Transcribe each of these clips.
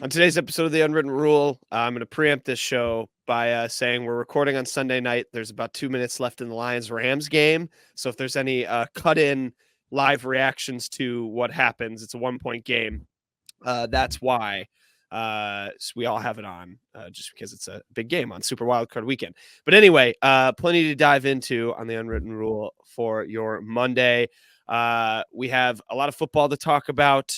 On today's episode of The Unwritten Rule, I'm going to preempt this show by saying we're recording on Sunday night. There's about 2 minutes left in the Lions-Rams game. So if there's any cut-in live reactions to what happens, it's a 1-point game. That's why. So we all have it on just because it's a big game on Super Wildcard Weekend. But anyway, plenty to dive into on The Unwritten Rule for your Monday. We have a lot of football to talk about.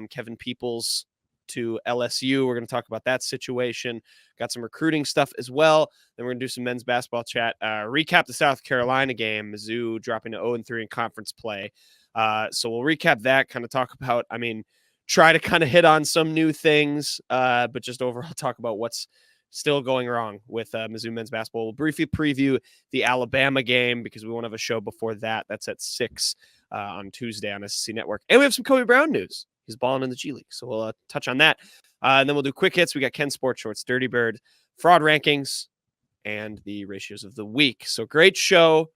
Kevin Peoples to LSU. We're going to talk about that situation. Got some recruiting stuff as well. Then we're going to do some men's basketball chat. Recap the South Carolina game. Mizzou dropping to 0-3 in conference play. So we'll recap that, kind of talk about, try to kind of hit on some new things, but just overall talk about what's still going wrong with Mizzou men's basketball. We'll briefly preview the Alabama game because we won't have a show before that. That's at 6 on Tuesday on SEC Network. And we have some Kobe Brown news. He's balling in the G League. So we'll touch on that. And then we'll do quick hits. We got Ken Sports Shorts, Dirty Bird, fraud rankings, and the ratios of the week. So great show.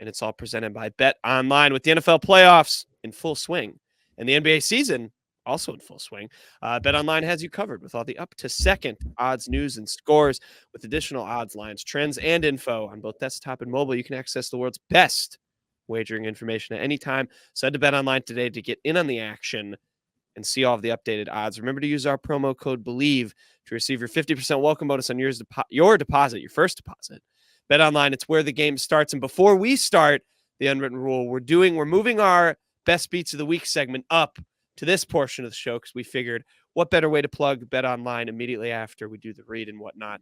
And it's all presented by Bet Online with the NFL playoffs in full swing and the NBA season also in full swing. Bet Online has you covered with all the up to second odds, news, and scores with additional odds, lines, trends, and info on both desktop and mobile. You can access the world's best wagering information at any time. So head to Bet Online today to get in on the action and see all of the updated odds. Remember to use our promo code BELIEVE to receive your 50% welcome bonus on your deposit, your first deposit. Bet Online, it's where the game starts. And before we start the Unwritten Rule, we're moving our Best Beats of the Week segment up to this portion of the show because we figured what better way to plug Bet Online immediately after we do the read and whatnot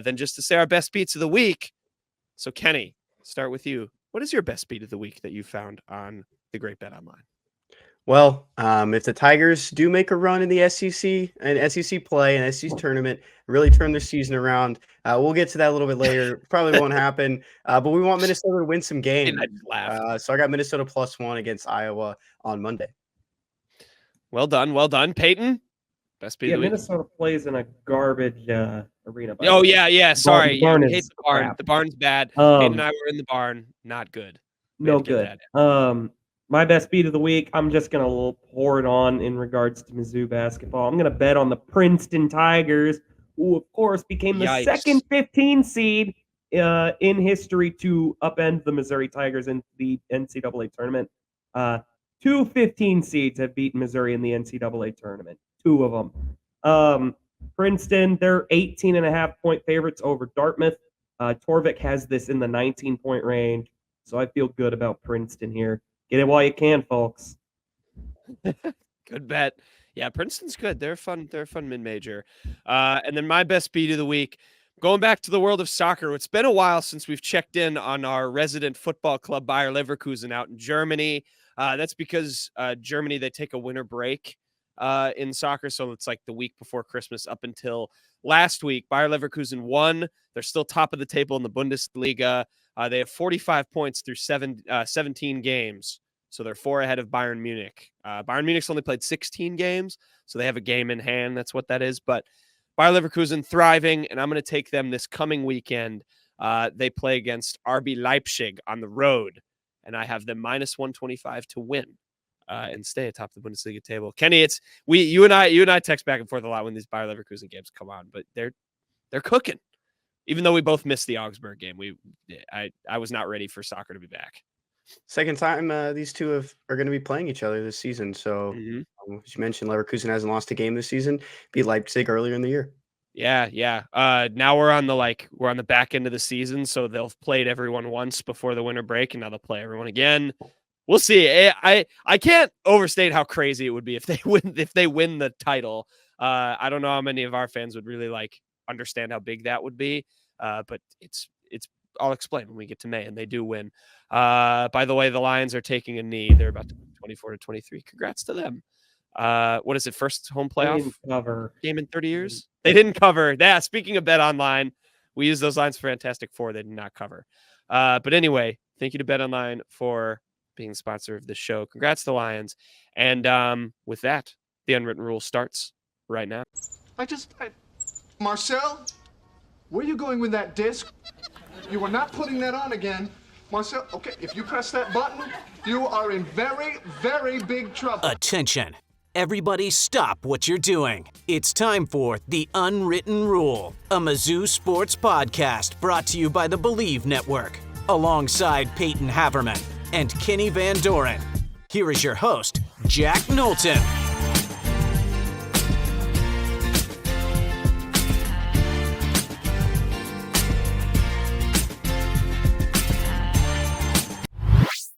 than just to say our Best Beats of the Week. So, Kenny, start with you. What is your Best Beat of the Week that you found on the great Bet Online? Well, if the Tigers do make a run in the SEC and SEC play and SEC tournament, really turn their season around, we'll get to that a little bit later. Probably won't happen, but we want Minnesota to win some games. So I got Minnesota +1 against Iowa on Monday. Well done. Peyton, Best Beat of the Week. Minnesota plays in a garbage arena. Oh, yeah. Sorry. The barn I hate the barn. crap. The barn's bad. Peyton and I were in the barn. Not good. No good. My Best Beat of the Week, I'm just going to pour it on in regards to Mizzou basketball. I'm going to bet on the Princeton Tigers, who, of course, became the second 15 seed in history to upend the Missouri Tigers in the NCAA tournament. 2 15 seeds have beaten Missouri in the NCAA tournament. 2 of them. Princeton, they're 18.5-point favorites over Dartmouth. Torvik has this in the 19-point range, so I feel good about Princeton here. Get it while you can, folks. Good bet. Yeah, Princeton's good. They're fun mid-major. And then my Best Beat of the Week, going back to the world of soccer. It's been a while since we've checked in on our resident football club, Bayer Leverkusen, out in Germany. That's because Germany, they take a winter break in soccer. So it's like the week before Christmas up until last week. Bayer Leverkusen won. They're still top of the table in the Bundesliga. They have 45 points through 17 games. So they're 4 ahead of Bayern Munich. Bayern Munich's only played 16 games, so they have a game in hand. That's what that is. But Bayer Leverkusen thriving, and I'm going to take them this coming weekend. They play against RB Leipzig on the road, and I have them -125 to win and stay atop the Bundesliga table. Kenny, you and I text back and forth a lot when these Bayer Leverkusen games come on, but they're cooking. Even though we both missed the Augsburg game, I was not ready for soccer to be back. Second time these two are going to be playing each other this season. So, as you mentioned, Leverkusen hasn't lost a game this season. Beat Leipzig earlier in the year. Yeah. Now we're on the back end of the season, so they'll have played everyone once before the winter break, and now they'll play everyone again. We'll see. I can't overstate how crazy it would be if they win the title. I don't know how many of our fans would really understand how big that would be, but it's I'll explain when we get to May, and they do win. By the way, the Lions are taking a knee. They're about to 24-23. Congrats to them. What is it? First home playoff game in 30 years? They didn't cover. Yeah, speaking of Bet Online, we use those lines for Fantastic Four. They did not cover. But anyway, thank you to Bet Online for being the sponsor of this show. Congrats to the Lions. And with that, the Unwritten Rule starts right now. Marcel, where are you going with that disc? You are not putting that on again. Marcel, okay, if you press that button, you are in very, very big trouble. Attention. Everybody stop what you're doing. It's time for The Unwritten Rule, a Mizzou sports podcast brought to you by the Believe Network, alongside Peyton Haverman and Kenny Van Doren. Here is your host, Jack Knowlton.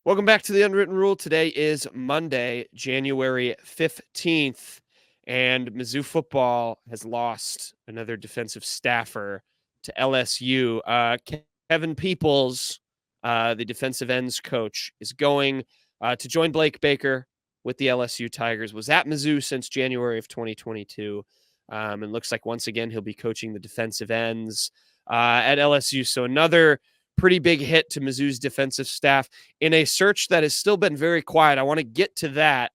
Welcome back to The Unwritten Rule. Today is Monday, January 15th, and Mizzou football has lost another defensive staffer to LSU. Kevin Peoples, the defensive ends coach, is going to join Blake Baker with the LSU Tigers, was at Mizzou since January of 2022, and looks like once again he'll be coaching the defensive ends at LSU. So another pretty big hit to Mizzou's defensive staff in a search that has still been very quiet. I want to get to that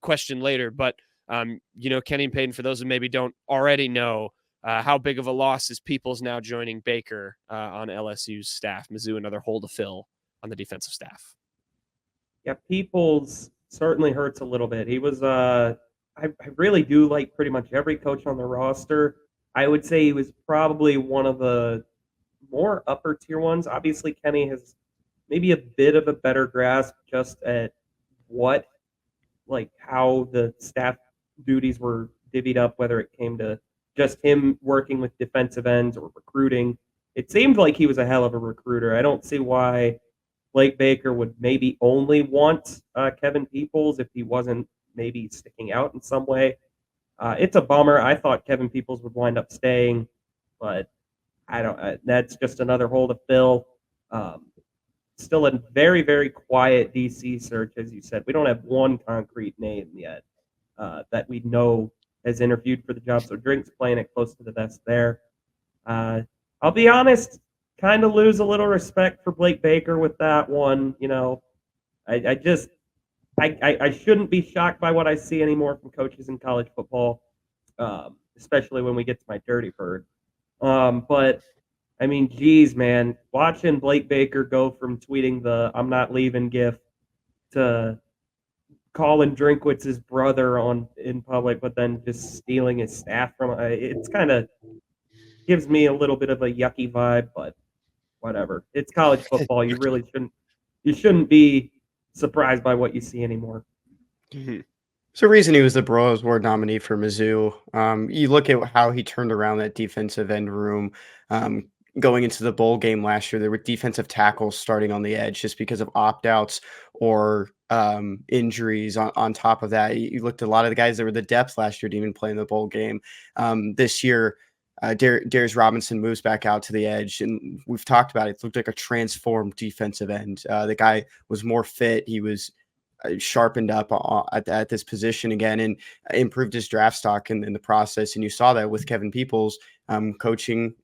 question later, but Kenny and Peyton, for those who maybe don't already know, how big of a loss is Peoples now joining Baker on LSU's staff? Mizzou, another hole to fill on the defensive staff. Yeah, Peoples certainly hurts a little bit. He was, I really do like pretty much every coach on the roster. I would say he was probably one of the more upper tier ones. Obviously, Kenny has maybe a bit of a better grasp just at how the staff duties were divvied up, whether it came to just him working with defensive ends or recruiting. It seemed like he was a hell of a recruiter. I don't see why Blake Baker would maybe only want Kevin Peoples if he wasn't maybe sticking out in some way. It's a bummer. I thought Kevin Peoples would wind up staying, but that's just another hole to fill. Still a very, very quiet DC search, as you said. We don't have one concrete name yet that we know has interviewed for the job. So Drink's playing it close to the vest there. I'll be honest, kind of lose a little respect for Blake Baker with that one. I shouldn't be shocked by what I see anymore from coaches in college football, especially when we get to my dirty bird. But I mean, geez, man, watching Blake Baker go from tweeting the "I'm not leaving" gif to calling Drinkwitz's brother in public, but then just stealing his staff from it's kind of gives me a little bit of a yucky vibe, but whatever. It's college football. You really shouldn't be surprised by what you see anymore. Mm-hmm. So the reason he was the Bros Award nominee for Mizzou, you look at how he turned around that defensive end room. Going into the bowl game last year, there were defensive tackles starting on the edge just because of opt-outs or injuries. On top of that, you looked at a lot of the guys that were the depth last year to even play in the bowl game. This year, Darius Robinson moves back out to the edge, and we've talked about it. It looked like a transformed defensive end. The guy was more fit. He was sharpened up at this position again and improved his draft stock in the process. And you saw that with Kevin Peoples coaching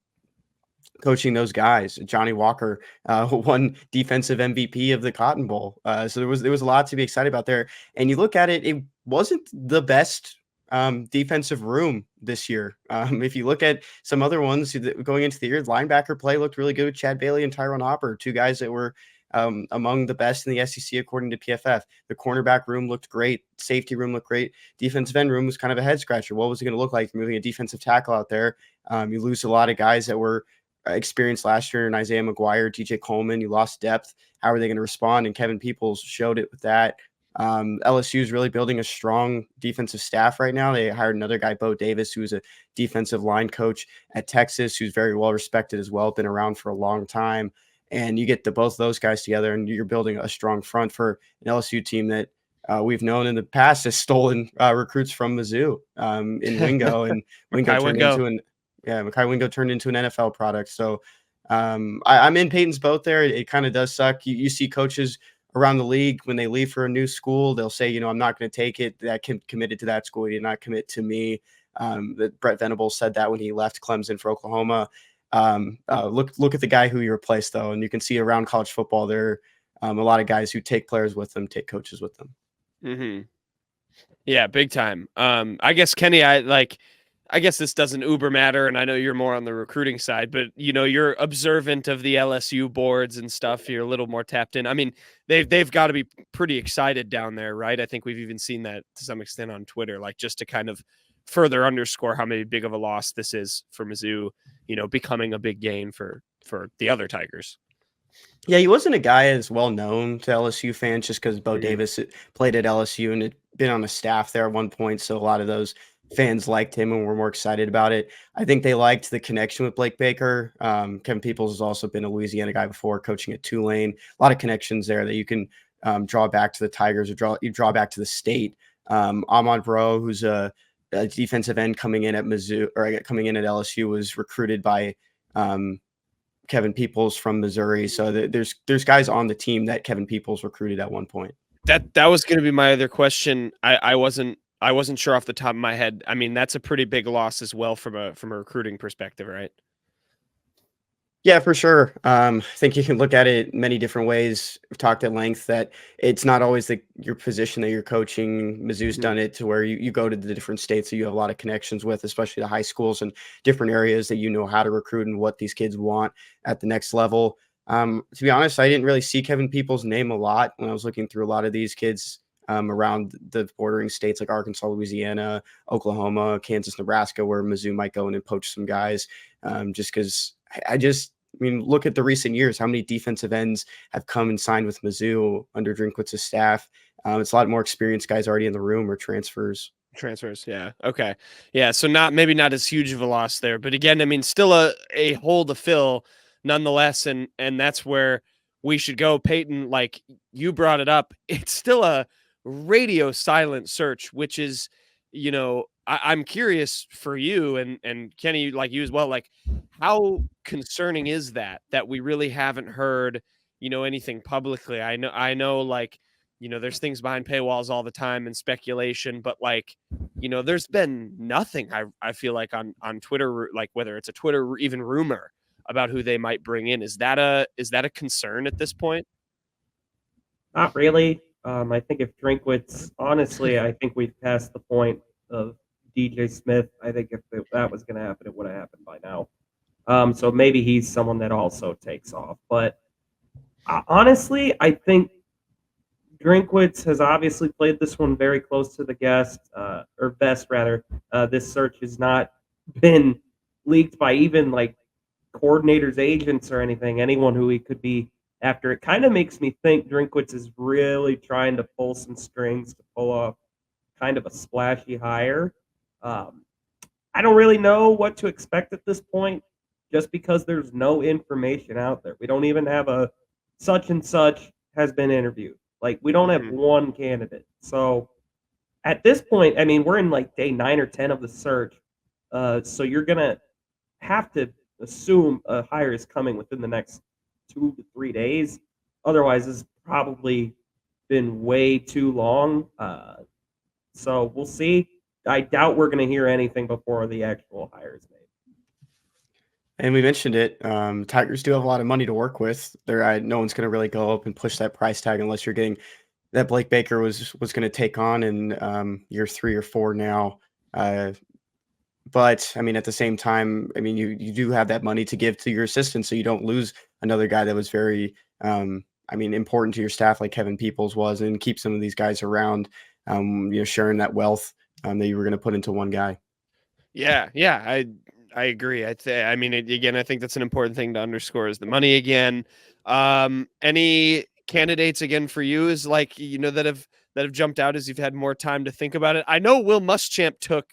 those guys. Johnny Walker won defensive MVP of the Cotton Bowl. So there was a lot to be excited about there. And you look at it, it wasn't the best defensive room this year. If you look at some other ones going into the year, linebacker play looked really good with Chad Bailey and Tyrone Hopper, two guys that were among the best in the SEC according to PFF. The cornerback room looked great. Safety room looked great. Defensive end room was kind of a head scratcher. What was it going to look like moving a defensive tackle out there? You lose a lot of guys that were experienced last year in Isaiah McGuire, DJ Coleman. You lost depth. How are they going to respond? And Kevin Peoples showed it with that. LSU is really building a strong defensive staff right now. They hired another guy, Bo Davis, who's a defensive line coach at Texas, who's very well respected as well, been around for a long time. And you get both those guys together, and you're building a strong front for an LSU team that we've known in the past has stolen recruits from Mizzou in Wingo, and Mekhi Wingo turned into an NFL product. So I'm in Peyton's boat there. It kind of does suck. You see coaches around the league when they leave for a new school, they'll say, I'm not going to take it. That committed to that school. He did not commit to me. That Brett Venables said that when he left Clemson for Oklahoma. Look at the guy who you replaced, though, and you can see around college football there a lot of guys who take players with them, take coaches with them. Mm-hmm. Yeah, big time. I guess, Kenny, I guess this doesn't uber matter, and I know you're more on the recruiting side, but you're observant of the LSU boards and stuff. You're a little more tapped in. I mean, they've got to be pretty excited down there, right? I think we've even seen that to some extent on Twitter, like just to kind of further underscore how maybe big of a loss this is for Mizzou. Becoming a big gain for the other Tigers. Yeah, he wasn't a guy as well known to LSU fans just because Bo Mhm. Davis played at LSU and had been on the staff there at one point. So a lot of those fans liked him and were more excited about it. I think they liked the connection with Blake Baker. Kevin Peoples has also been a Louisiana guy before, coaching at Tulane. A lot of connections there that you can draw back to the Tigers or draw back to the state. Ahmad Bro, who's a defensive end coming in at Mizzou or coming in at LSU, was recruited by Kevin Peoples from Missouri. So there's guys on the team that Kevin Peoples recruited at one point. That was going to be my other question. I wasn't sure off the top of my head. I mean, that's a pretty big loss as well from a recruiting perspective, right? Yeah, for sure. I think you can look at it many different ways. We've talked at length that it's not always your position that you're coaching. Mizzou's done it to where you go to the different states that you have a lot of connections with, especially the high schools and different areas that you know how to recruit and what these kids want at the next level. To be honest, I didn't really see Kevin Peoples' name a lot when I was looking through a lot of these kids around the bordering states like Arkansas, Louisiana, Oklahoma, Kansas, Nebraska, where Mizzou might go in and poach some guys just because I mean, look at the recent years. How many defensive ends have come and signed with Mizzou under Drinkwitz's staff? It's a lot more experienced guys already in the room or transfers. Transfers, yeah. Okay. Yeah, so maybe not as huge of a loss there, but again, I mean, still a hole to fill nonetheless, and that's where we should go. Peyton, like you brought it up, it's still a radio silent search, which is, I'm curious for you and Kenny, like you as well, like how concerning is that we really haven't heard, anything publicly? I know like, there's things behind paywalls all the time and speculation, but like, there's been nothing I feel like on Twitter, like whether it's a Twitter even rumor about who they might bring in. Is that a concern at this point? Not really. I think if Drinkwitz, honestly, I think we've passed the point of DJ Smith. I think if that was going to happen, it would have happened by now. So maybe he's someone that also takes off. But honestly, I think Drinkwitz has obviously played this one very close to the vest rather. This search has not been leaked by even like coordinators, agents, or anyone who he could be after. It kind of makes me think Drinkwitz is really trying to pull some strings to pull off kind of a splashy hire. I don't really know what to expect at this point just because there's no information out there. We don't even have a such and such has been interviewed. Like, we don't have one candidate. So at this point, I mean, we're in like day 9 or 10 of the search. So you're going to have to assume a hire is coming within the next 2 to 3 days. Otherwise, it's probably been way too long. So we'll see. I doubt we're going to hear anything before the actual hire is made. And we mentioned it. Tigers do have a lot of money to work with. No one's going to really go up and push that price tag unless you're getting that Blake Baker was going to take on in year 3 or 4 now. But I mean, at the same time, I mean, you do have that money to give to your assistant, so you don't lose another guy that was very, important to your staff, like Kevin Peoples was, and keep some of these guys around. Sharing that wealth that you were going to put into one guy. Yeah, I agree. I mean, again, I think that's an important thing to underscore is the money again. Any candidates again for you is like, that have jumped out as you've had more time to think about it? I know Will Muschamp took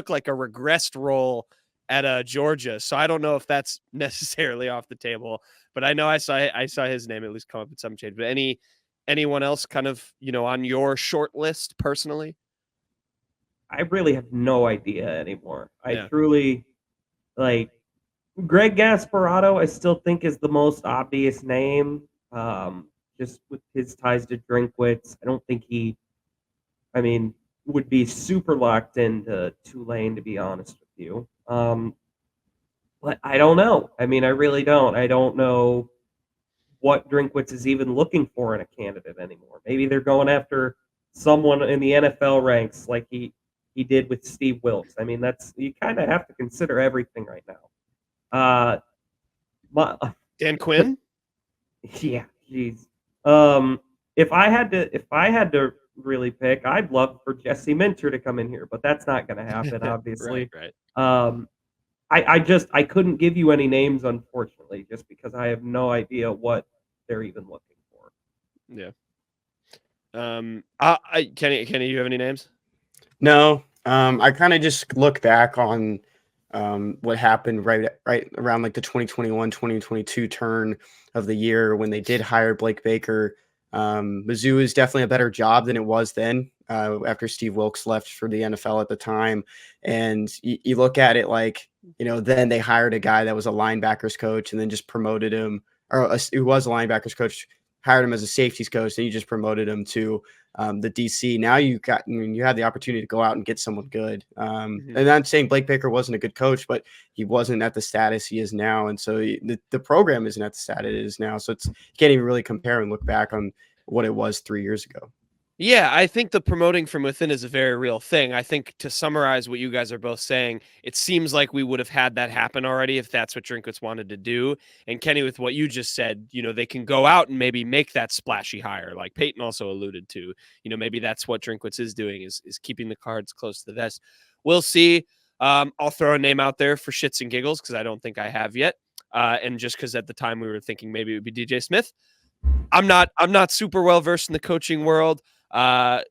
like a regressed role at Georgia, so I don't know if that's necessarily off the table, but I know I saw his name at least come up at some change. But anyone else kind of, on your short list personally? I really have no idea anymore. Yeah. I truly like Greg Gasparotto. I still think is the most obvious name. Just with his ties to Drinkwitz, I don't think would be super locked into Tulane, to be honest with you. But I don't know. I mean, I really don't. I don't know what Drinkwitz is even looking for in a candidate anymore. Maybe they're going after someone in the NFL ranks, like he he did with Steve Wilkes. I mean, you kind of have to consider everything right now. Dan Quinn? Yeah, jeez. If I had to really pick, I'd love for Jesse Minter to come in here, but that's not going to happen, obviously. Right. I couldn't give you any names, unfortunately, just because I have no idea what they're even looking for. Yeah. Kenny, you have any names? No. I kind of just look back on what happened right around like the 2021-2022 turn of the year when they did hire Blake Baker. Mizzou is definitely a better job than it was then after Steve Wilkes left for the NFL at the time. And you look at it like, then they hired a guy that was a linebackers coach and then just promoted him, who was a linebackers coach, hired him as a safeties coach, and you just promoted him to the DC. Now you have the opportunity to go out and get someone good. And I'm saying Blake Baker wasn't a good coach, but he wasn't at the status he is now. And so the program isn't at the status it is now. So you can't even really compare and look back on what it was 3 years ago. Yeah, I think the promoting from within is a very real thing. I think to summarize what you guys are both saying, it seems like we would have had that happen already if that's what Drinkwitz wanted to do. And Kenny, with what you just said, they can go out and maybe make that splashy hire, like Peyton also alluded to. Maybe that's what Drinkwitz is doing, is keeping the cards close to the vest. We'll see. I'll throw a name out there for shits and giggles because I don't think I have yet. And just because at the time we were thinking maybe it would be DJ Smith. I'm not super well versed in the coaching world. I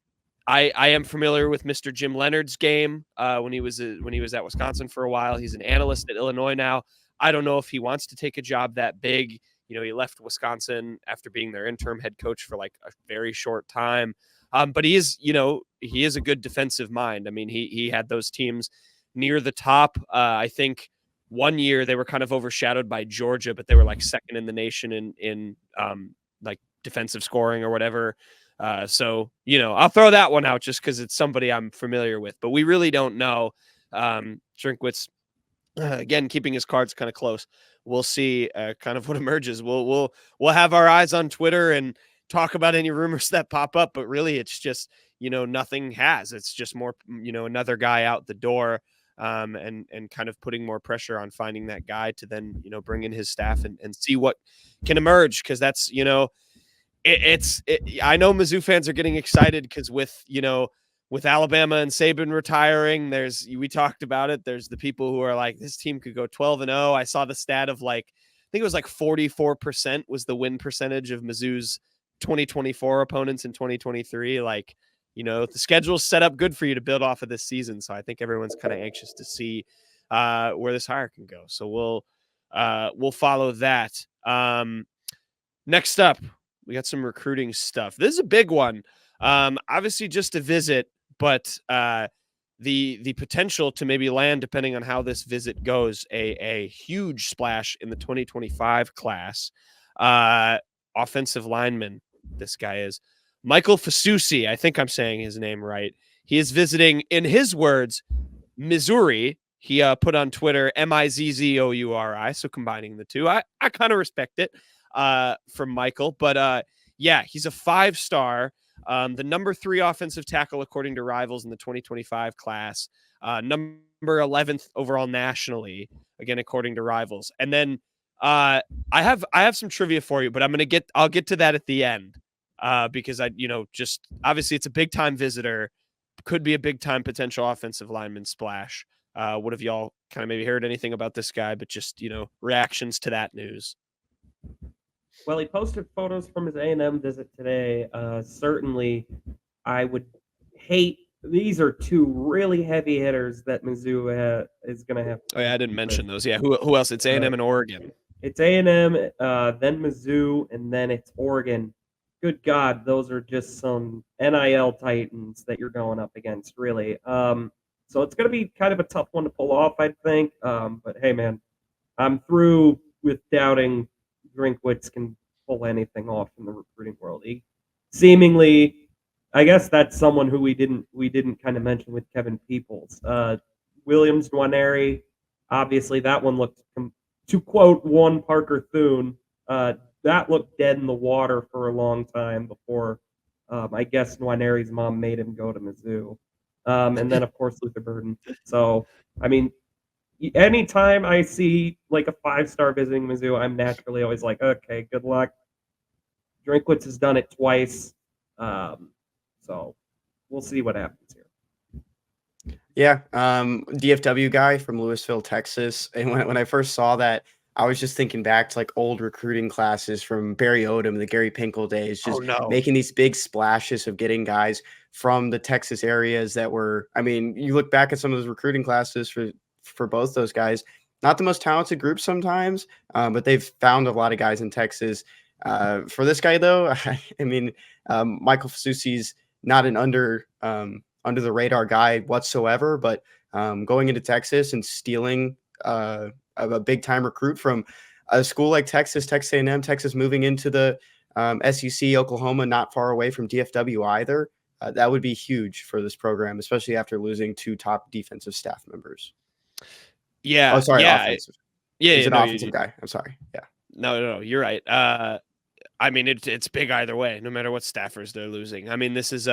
am familiar with Mr. Jim Leonard's game when he was at Wisconsin for a while. He's an analyst at Illinois now. I don't know if he wants to take a job that big. He left Wisconsin after being their interim head coach for like a very short time. But he is a good defensive mind. I mean, he had those teams near the top. I think one year they were kind of overshadowed by Georgia, but they were like second in the nation in like defensive scoring or whatever. So, I'll throw that one out just because it's somebody I'm familiar with, but we really don't know. Drinkwitz, again, keeping his cards kind of close. We'll see kind of what emerges. We'll have our eyes on Twitter and talk about any rumors that pop up, but really it's just, nothing has. It's just more, another guy out the door and kind of putting more pressure on finding that guy to then, bring in his staff and see what can emerge. Cause that's, I know Mizzou fans are getting excited because with Alabama and Saban retiring, we talked about it. There's the people who are like, this team could go 12-0. I saw the stat of I think it was 44% was the win percentage of Mizzou's 2024 opponents in 2023. The schedule's set up good for you to build off of this season. So I think everyone's kind of anxious to see where this hire can go. So we'll follow that. Next up, we got some recruiting stuff. This is a big one. Obviously just a visit, but the potential to maybe land, depending on how this visit goes, a huge splash in the 2025 class. Offensive lineman, this guy is Michael Fasusi. I think I'm saying his name right. He is visiting, in his words, Missouri. He put on Twitter, Mizzouri. So combining the two, I kind of respect it. From Michael, but yeah, he's a 5-star, the number 3 offensive tackle according to Rivals in the 2025 class, number 11th overall nationally, again according to Rivals. And then I have some trivia for you, but I'll get to that at the end because just obviously it's a big time visitor, could be a big time potential offensive lineman splash. What have y'all kind of maybe heard anything about this guy, but just reactions to that news? Well, he posted photos from his A&M visit today. Certainly, I would hate. These are 2 really heavy hitters that Mizzou is going to have. Oh yeah, I didn't mention those. Yeah, who else? It's A&M and Oregon. It's A&M, then Mizzou, and then it's Oregon. Good God, those are just some NIL titans that you're going up against, really. So it's going to be kind of a tough one to pull off, I think. But hey, man, I'm through with doubting Drinkwitz can pull anything off in the recruiting world. He seemingly, I guess that's someone who we didn't kind of mention with Kevin Peoples. Williams Nwaneri, obviously that one looked, to quote one Parker Thune, that looked dead in the water for a long time before I guess Nwaneri's mom made him go to Mizzou. And then, of course, Luther Burden. So, I mean, anytime I see like a 5-star visiting Mizzou, I'm naturally always like, okay, good luck. Drinkwitz has done it twice. So we'll see what happens here. Yeah, DFW guy from Louisville, Texas. And when I first saw that, I was just thinking back to like old recruiting classes from Barry Odom, the Gary Pinkel days, just making these big splashes of getting guys from the Texas areas that were. I mean, you look back at some of those recruiting classes for both those guys. Not the most talented group sometimes, but they've found a lot of guys in Texas. For this guy though, I mean, Michael Fasusi's not an under the radar guy whatsoever, but going into Texas and stealing a big time recruit from a school like Texas A&M, Texas moving into the SEC, Oklahoma, not far away from DFW either. That would be huge for this program, especially after losing 2 top defensive staff members. Yeah. Oh, sorry. Yeah. Offensive. Yeah. He's an offensive guy. I'm sorry. Yeah. No, you're right. I mean, it's big either way, no matter what staffers they're losing. I mean, this is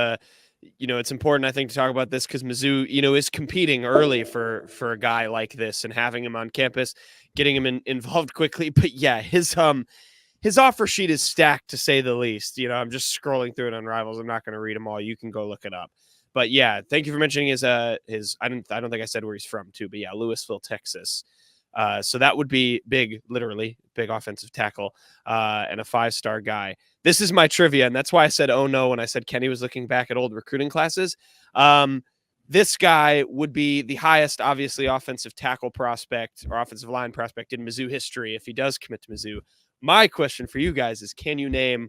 it's important, I think, to talk about this because Mizzou, is competing early for a guy like this and having him on campus, getting him involved quickly. But yeah, his offer sheet is stacked to say the least. I'm just scrolling through it on Rivals. I'm not going to read them all. You can go look it up. But yeah, thank you for mentioning his I don't think I said where he's from too, but yeah, Louisville, Texas. So that would be big, literally big offensive tackle, and a 5-star guy. This is my trivia, and that's why I said, oh no, when I said Kenny was looking back at old recruiting classes. This guy would be the highest, obviously, offensive tackle prospect or offensive line prospect in Mizzou history if he does commit to Mizzou. My question for you guys is, can you name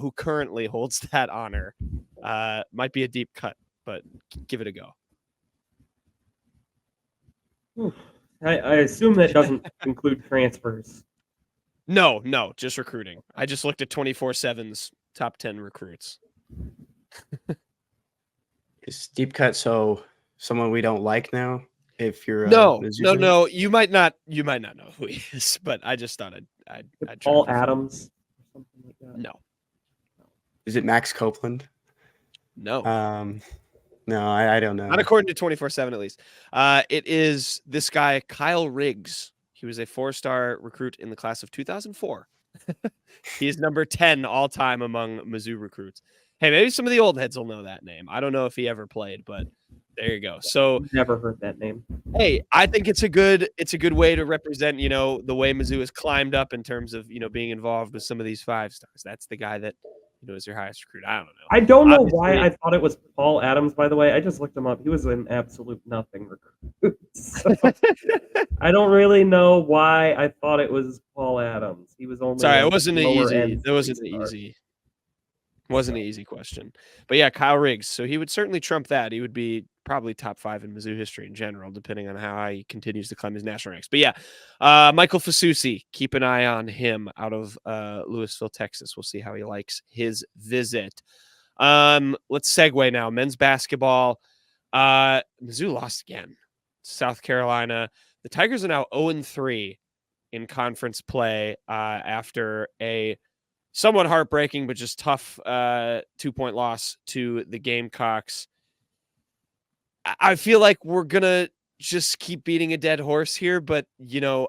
who currently holds that honor? Might be a deep cut, but give it a go. I assume that doesn't include transfers. No, just recruiting. I just looked at 24/7's top 10 recruits. Is deep cut so someone we don't like now? If you're no, you might not know who he is, but I just thought I'd Paul Adams or something like that. No. Is it Max Copeland? No. No, I don't know. Not according to 24/7 at least. It is this guy Kyle Riggs. He was a 4-star recruit in the class of 2004. He's number 10 all time among Mizzou recruits. Hey, maybe some of the old heads will know that name. I don't know if he ever played, but there you go. So never heard that name. Hey, I think it's a good way to represent, the way Mizzou has climbed up in terms of, being involved with some of these 5-stars. That's the guy that, is your highest recruit. I don't know. I don't know why I thought it was Paul Adams, by the way. I just looked him up. He was an absolute nothing recruit. So I don't really know why I thought it was Paul Adams. He was only it wasn't an easy. That wasn't easy. Wasn't an easy question. But yeah, Kyle Riggs. So he would certainly trump that. He would be probably top 5 in Mizzou history in general, depending on how he continues to climb his national ranks. But yeah, Michael Fasusi, keep an eye on him out of Louisville, Texas. We'll see how he likes his visit. Let's segue now. Men's basketball. Mizzou lost again. South Carolina. The Tigers are now 0-3 in conference play after a somewhat heartbreaking, but just tough 2-point loss to the Gamecocks. I feel like we're going to just keep beating a dead horse here, but,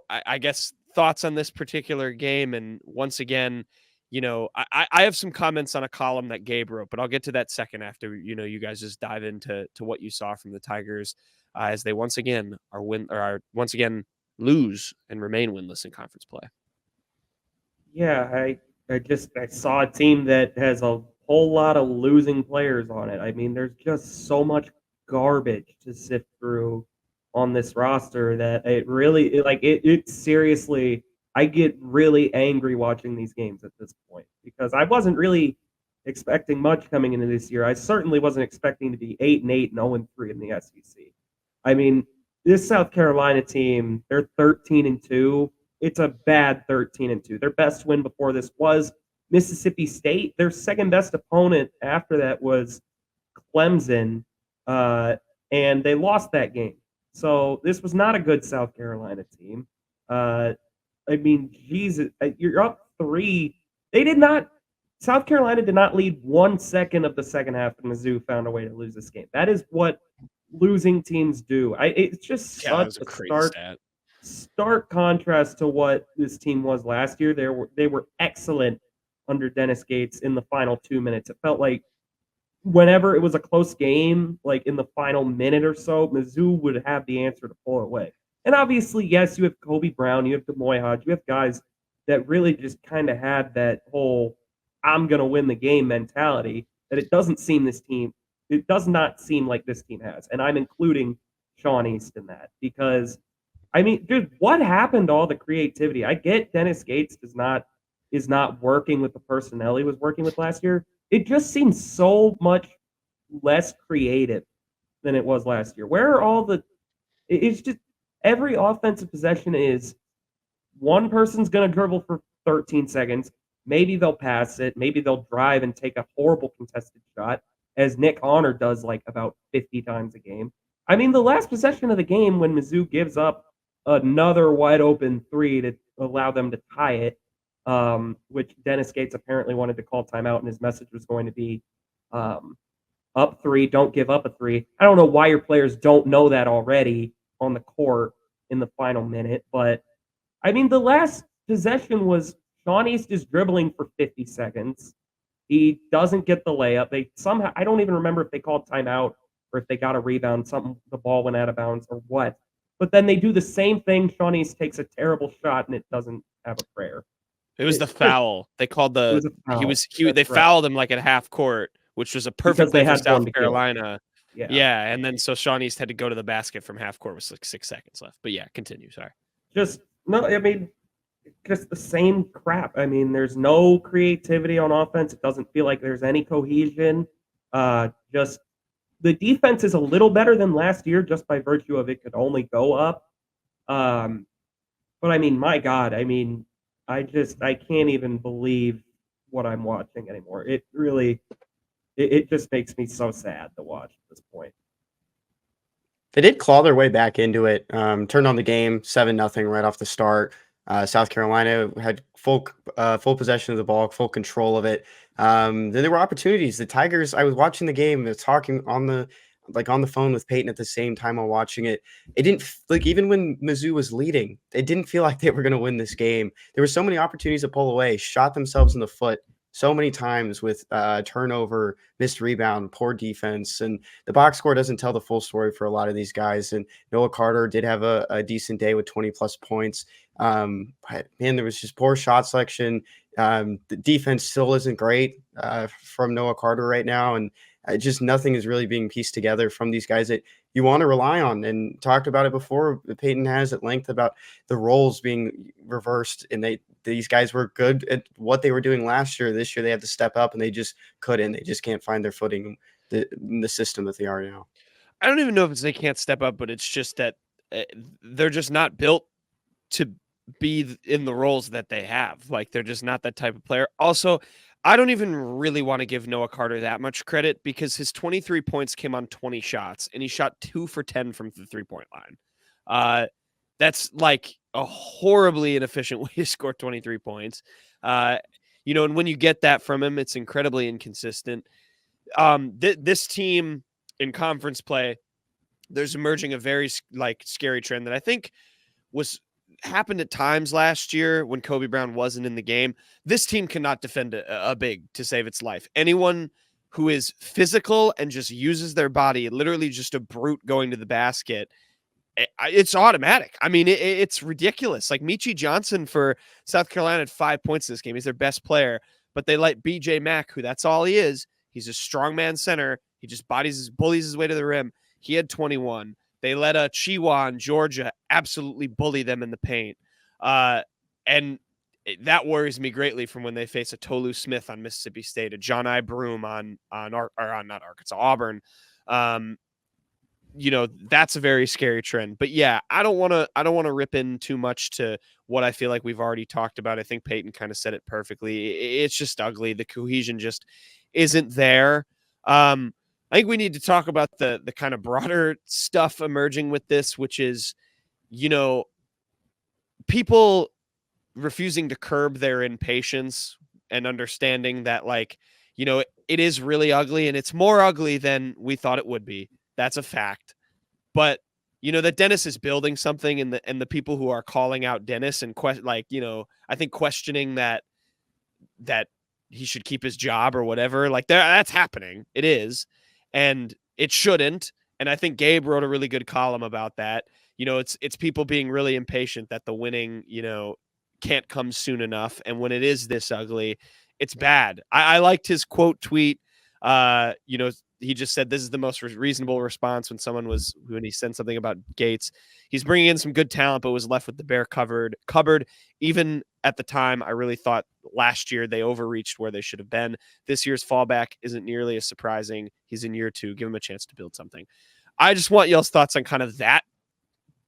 I guess thoughts on this particular game. And once again, I have some comments on a column that Gabe wrote, but I'll get to that second after, you guys just dive into what you saw from the Tigers as they once again are once again lose and remain winless in conference play. Yeah, I saw a team that has a whole lot of losing players on it. I mean, there's just so much garbage to sift through on this roster that it really it seriously, I get really angry watching these games at this point because I wasn't really expecting much coming into this year. I certainly wasn't expecting to be 8-8 and 0-3 in the SEC. I mean, this South Carolina team, they're 13-2. It's a bad 13-2. Their best win before this was Mississippi State. Their second best opponent after that was Clemson, and they lost that game. So this was not a good South Carolina team. I mean, Jesus, you're up 3. They did not South Carolina did not lead 1 second of the second half, and Mizzou found a way to lose this game. That is what losing teams do. It's just Yeah, that such was a a crazy stat. stark contrast to what this team was last year. They were excellent under Dennis Gates in the final 2 minutes. It felt like whenever it was a close game, like in the final minute or so, Mizzou would have the answer to pull it away. And obviously, yes, you have Kobe Brown, you have Demoy Hodge, you have guys that really just kind of had that whole "I'm going to win the game" mentality that it does not seem like this team has. And I'm including Sean East in that because, I mean, dude, what happened to all the creativity? I get Dennis Gates is not working with the personnel he was working with last year. It just seems so much less creative than it was last year. Where are all the it's just every offensive possession is one person's going to dribble for 13 seconds. Maybe they'll pass it. Maybe they'll drive and take a horrible contested shot, as Nick Honor does like about 50 times a game. I mean, the last possession of the game when Mizzou gives up another wide open three to allow them to tie it, which Dennis Gates apparently wanted to call timeout, and his message was going to be up three, don't give up a three. I don't know why your players don't know that already on the court in the final minute, but I mean, the last possession was Sean East is dribbling for 50 seconds. He doesn't get the layup. They somehow, I don't even remember if they called timeout or if they got a rebound, something, the ball went out of bounds or what. But then they do the same thing. Sean East takes a terrible shot and it doesn't have a prayer. It was the foul. They called It was a foul. They fouled him like at half court, which was a perfect they play for had one South to kill. Carolina. Yeah. Yeah, and then so Sean East had to go to the basket from half court with like 6 seconds left. But yeah, continue. Sorry. Just no, I mean, just the same crap. I mean, there's no creativity on offense. It doesn't feel like there's any cohesion. Just the defense is a little better than last year just by virtue of it could only go up. But I mean, my God, I mean, I can't even believe what I'm watching anymore. It really, it just makes me so sad to watch at this point. They did claw their way back into it. Turned on the game 7-0 right off the start. South Carolina had full possession of the ball, full control of it. Then there were opportunities. The Tigers. I was watching the game. Talking on the phone with Peyton at the same time while watching it. It didn't like even when Mizzou was leading, it didn't feel like they were going to win this game. There were so many opportunities to pull away, shot themselves in the foot so many times with turnover, missed rebound, poor defense, and the box score doesn't tell the full story for a lot of these guys. And Noah Carter did have a decent day with 20 plus points. But man, there was just poor shot selection. The defense still isn't great from Noah Carter right now, and just nothing is really being pieced together from these guys that you want to rely on. And talked about it before. Peyton has at length about the roles being reversed, and these guys were good at what they were doing last year. This year they had to step up, and they just couldn't. They just can't find their footing in the system that they are now. I don't even know if it's they can't step up, but it's just that they're just not built to be in the roles that they have. Like they're just not that type of player. Also, I don't even really want to give Noah Carter that much credit because his 23 points came on 20 shots and he shot 2 for 10 from the 3-point line. That's like a horribly inefficient way to score 23 points. And when you get that from him, it's incredibly inconsistent. This team in conference play, there's emerging a very scary trend that I think happened at times last year when Kobe Brown wasn't in the game. This team cannot defend a big to save its life. Anyone who is physical and just uses their body, literally just a brute going to the basket, it's automatic. I mean, it's ridiculous. Like Michi Johnson for South Carolina had 5 points in this game. He's their best player, but they let BJ Mack, who that's all he is. He's a strongman center. He just bullies his way to the rim. He had 21. They let Chiwa in Georgia absolutely bully them in the paint. And that worries me greatly from when they face a Tolu Smith on Mississippi State, a John I. Broom on not Arkansas, Auburn. That's a very scary trend. But yeah, I don't want to rip in too much to what I feel like we've already talked about. I think Peyton kind of said it perfectly. It's just ugly. The cohesion just isn't there. I think we need to talk about the kind of broader stuff emerging with this, which is, people refusing to curb their impatience and understanding that, like, it is really ugly, and it's more ugly than we thought it would be. That's a fact. But that Dennis is building something, and the people who are calling out Dennis and I think questioning that he should keep his job or whatever, like that's happening. It is, and it shouldn't. And I think Gabe wrote a really good column about that. It's people being really impatient that the winning, can't come soon enough. And when it is this ugly, it's bad. I liked his quote tweet. He just said this is the most reasonable response when he said something about Gates. He's bringing in some good talent, but was left with the bare cupboard. Even at the time, I really thought last year they overreached where they should have been. This year's fallback isn't nearly as surprising. He's in year 2. Give him a chance to build something. I just want y'all's thoughts on kind of that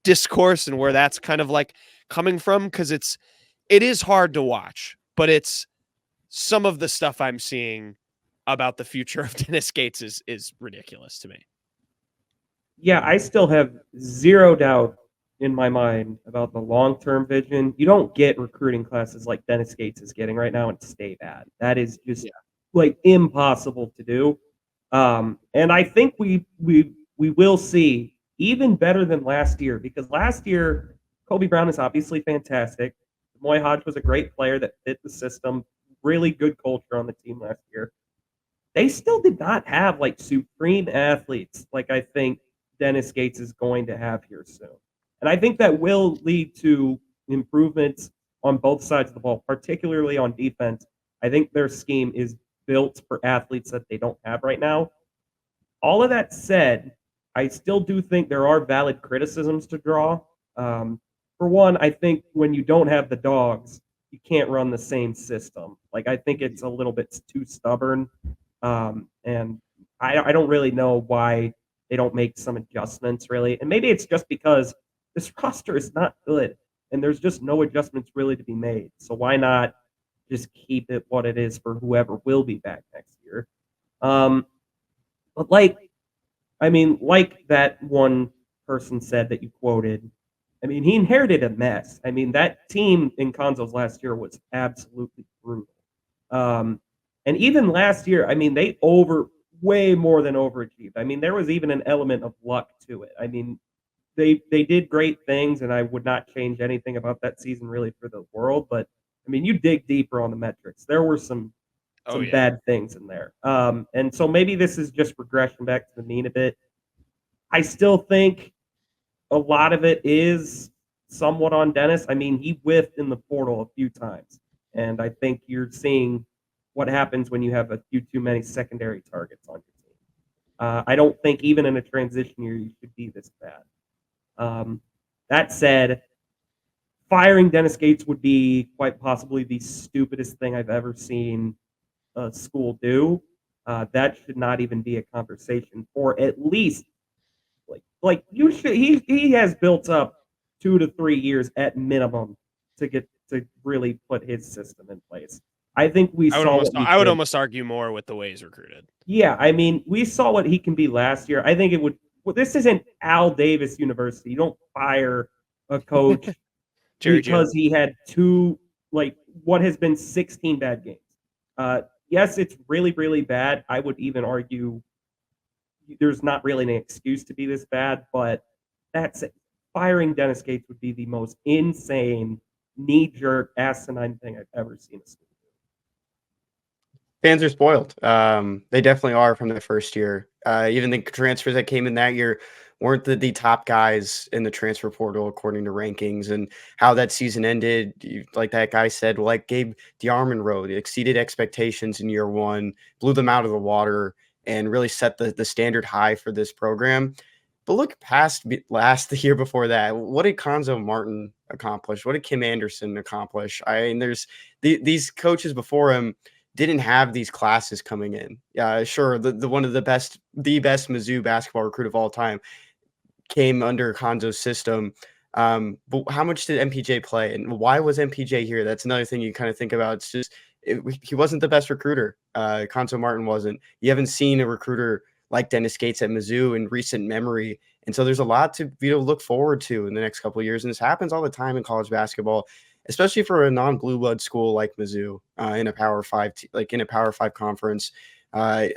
discourse and where that's kind of like coming from, because it is hard to watch, but it's some of the stuff I'm seeing about the future of Dennis Gates is ridiculous to me. Yeah, I still have zero doubt in my mind about the long-term vision. You don't get recruiting classes like Dennis Gates is getting right now and stay bad. That is just like impossible to do. And I think we will see even better than last year, because last year Kobe Brown is obviously fantastic. Moy Hodge was a great player that fit the system. Really good culture on the team last year. They still did not have like supreme athletes like I think Dennis Gates is going to have here soon. And I think that will lead to improvements on both sides of the ball, particularly on defense. I think their scheme is built for athletes that they don't have right now. All of that said, I still do think there are valid criticisms to draw. For one, I think when you don't have the dogs, you can't run the same system. Like, I think it's a little bit too stubborn. And I don't really know why they don't make some adjustments, really. And maybe it's just because this roster is not good and there's just no adjustments really to be made. So why not just keep it what it is for whoever will be back next year? But like that one person said that you quoted, I mean, he inherited a mess. I mean, that team in Konzo's last year was absolutely brutal. And even last year, I mean, they way more than overachieved. I mean, there was even an element of luck to it. I mean, they did great things, and I would not change anything about that season really for the world. But I mean, you dig deeper on the metrics. There were some bad things in there. And so maybe this is just regression back to the mean a bit. I still think a lot of it is somewhat on Dennis. I mean, he whiffed in the portal a few times, and I think you're seeing what happens when you have a few too many secondary targets on your team. I don't think even in a transition year you should be this bad. That said, firing Dennis Gates would be quite possibly the stupidest thing I've ever seen a school do. That should not even be a conversation for at least like you should. He has built up 2 to 3 years at minimum to get to really put his system in place. I think I would almost argue more with the way he's recruited. Yeah, I mean, we saw what he can be last year. I think it would. Well, this isn't Al Davis University. You don't fire a coach because he had what has been 16 bad games. Yes, it's really, really bad. I would even argue there's not really an excuse to be this bad, but that's it. Firing Dennis Gates would be the most insane, knee-jerk, asinine thing I've ever seen a school do. Fans are spoiled. They definitely are from the first year. Even the transfers that came in that year weren't the top guys in the transfer portal according to rankings, and how that season ended. Like that guy said, like Gabe DeArmond wrote, exceeded expectations in year 1, blew them out of the water, and really set the standard high for this program. But look past the year before that. What did Konzo Martin accomplish? What did Kim Anderson accomplish? I mean, there's these coaches before him didn't have these classes coming in. Yeah, sure. The one of the best Mizzou basketball recruit of all time came under Konzo's system. But how much did MPJ play, and why was MPJ here? That's another thing you kind of think about. It's just he wasn't the best recruiter. Konzo Martin wasn't. You haven't seen a recruiter like Dennis Gates at Mizzou in recent memory. And so there's a lot to look forward to in the next couple of years. And this happens all the time in college basketball. especially for a non-blue blood school like Mizzou in a Power Five, in a Power Five conference. I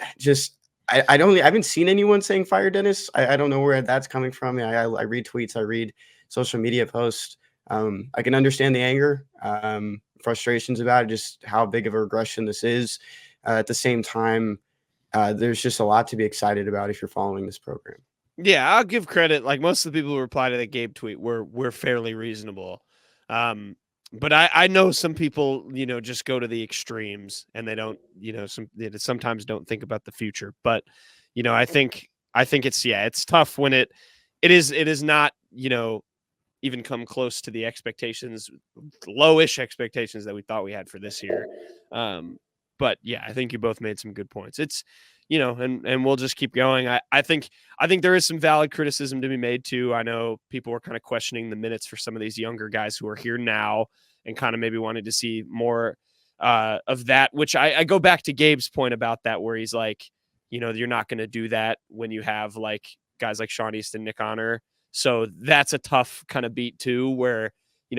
haven't seen anyone saying fire Dennis. I don't know where that's coming from. I read tweets, I read social media posts. I can understand the anger, frustrations about it, just how big of a regression this is. At the same time, there's just a lot to be excited about if you're following this program. Yeah, I'll give credit. Like most of the people who replied to the Gabe tweet were fairly reasonable. But I know some people, just go to the extremes and they don't, they sometimes don't think about the future. But, I think it's tough when it is not, even come close to the expectations, lowish expectations that we thought we had for this year. But yeah, I think you both made some good points. It's, and we'll just keep going. I think there is some valid criticism to be made too. I know people were kind of questioning the minutes for some of these younger guys who are here now and kind of maybe wanted to see more of that, which I go back to Gabe's point about that, where he's like, you're not going to do that when you have like guys like Sean Easton, Nick Honor. So that's a tough kind of beat too, where,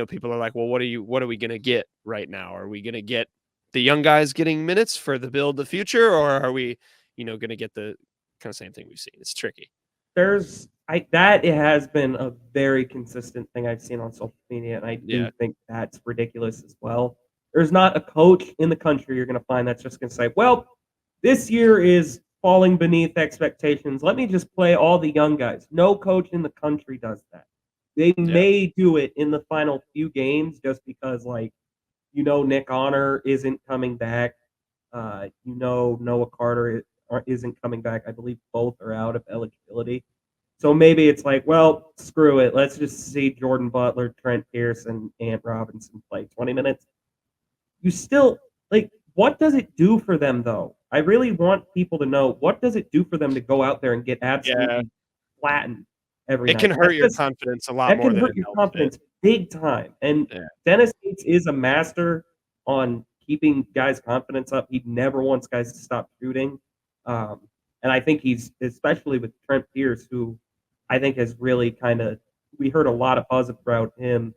people are like, well, what are we going to get right now? Are we going to get the young guys getting minutes for the build the future, or are we, going to get the kind of same thing we've seen? It's tricky. That it has been a very consistent thing I've seen on social media, and I do think that's ridiculous as well. There's not a coach in the country you're going to find that's just going to say, well, this year is falling beneath expectations. Let me just play all the young guys. No coach in the country does that. They may do it in the final few games just because, Nick Honor isn't coming back. Noah Carter isn't coming back. I believe both are out of eligibility. So maybe it's like, well, screw it. Let's just see Jordan Butler, Trent Pierce, and Ant Robinson play 20 minutes. You still, what does it do for them, though? I really want people to know, what does it do for them to go out there and get absolutely flattened every night? It can hurt your confidence a lot more than it helps. That can hurt your confidence big time. And Dennis Gates is a master on keeping guys' confidence up. He never wants guys to stop shooting. And I think he's, especially with Trent Pierce, who I think has really we heard a lot of buzz about him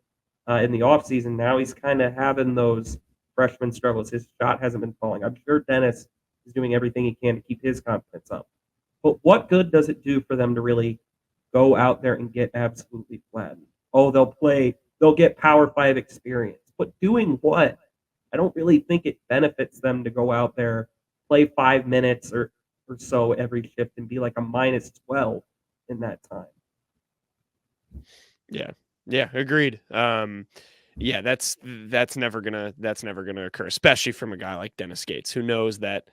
in the offseason. Now he's kind of having those freshman struggles. His shot hasn't been falling. I'm sure Dennis is doing everything he can to keep his confidence up. But what good does it do for them to really go out there and get absolutely flattened? Oh, they'll get Power 5 experience. But doing what? I don't really think it benefits them to go out there, play 5 minutes or so every shift and be like a minus 12 in that time. Yeah, agreed. That's never gonna occur, especially from a guy like Dennis Gates, who knows that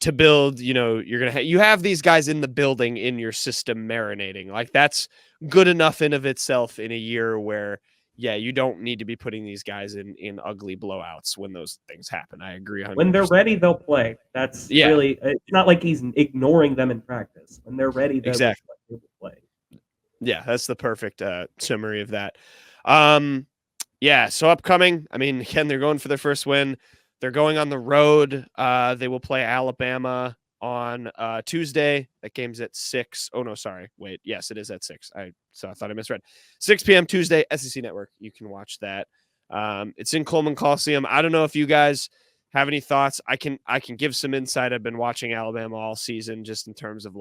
to build, you have these guys in the building in your system marinating. Like that's good enough in of itself in a year where, you don't need to be putting these guys in ugly blowouts when those things happen. I agree 100%. When they're ready, they'll play. That's really, it's not like he's ignoring them in practice. When they're ready, they will play. Yeah, that's the perfect summary of that. So upcoming, again, they're going for their first win. They're going on the road. They will play Alabama on Tuesday. That game's at 6. Oh, no, sorry. Wait. Yes, it is at 6. I thought I misread. 6 p.m. Tuesday, SEC Network. You can watch that. It's in Coleman Coliseum. I don't know if you guys have any thoughts. I can give some insight. I've been watching Alabama all season just in terms of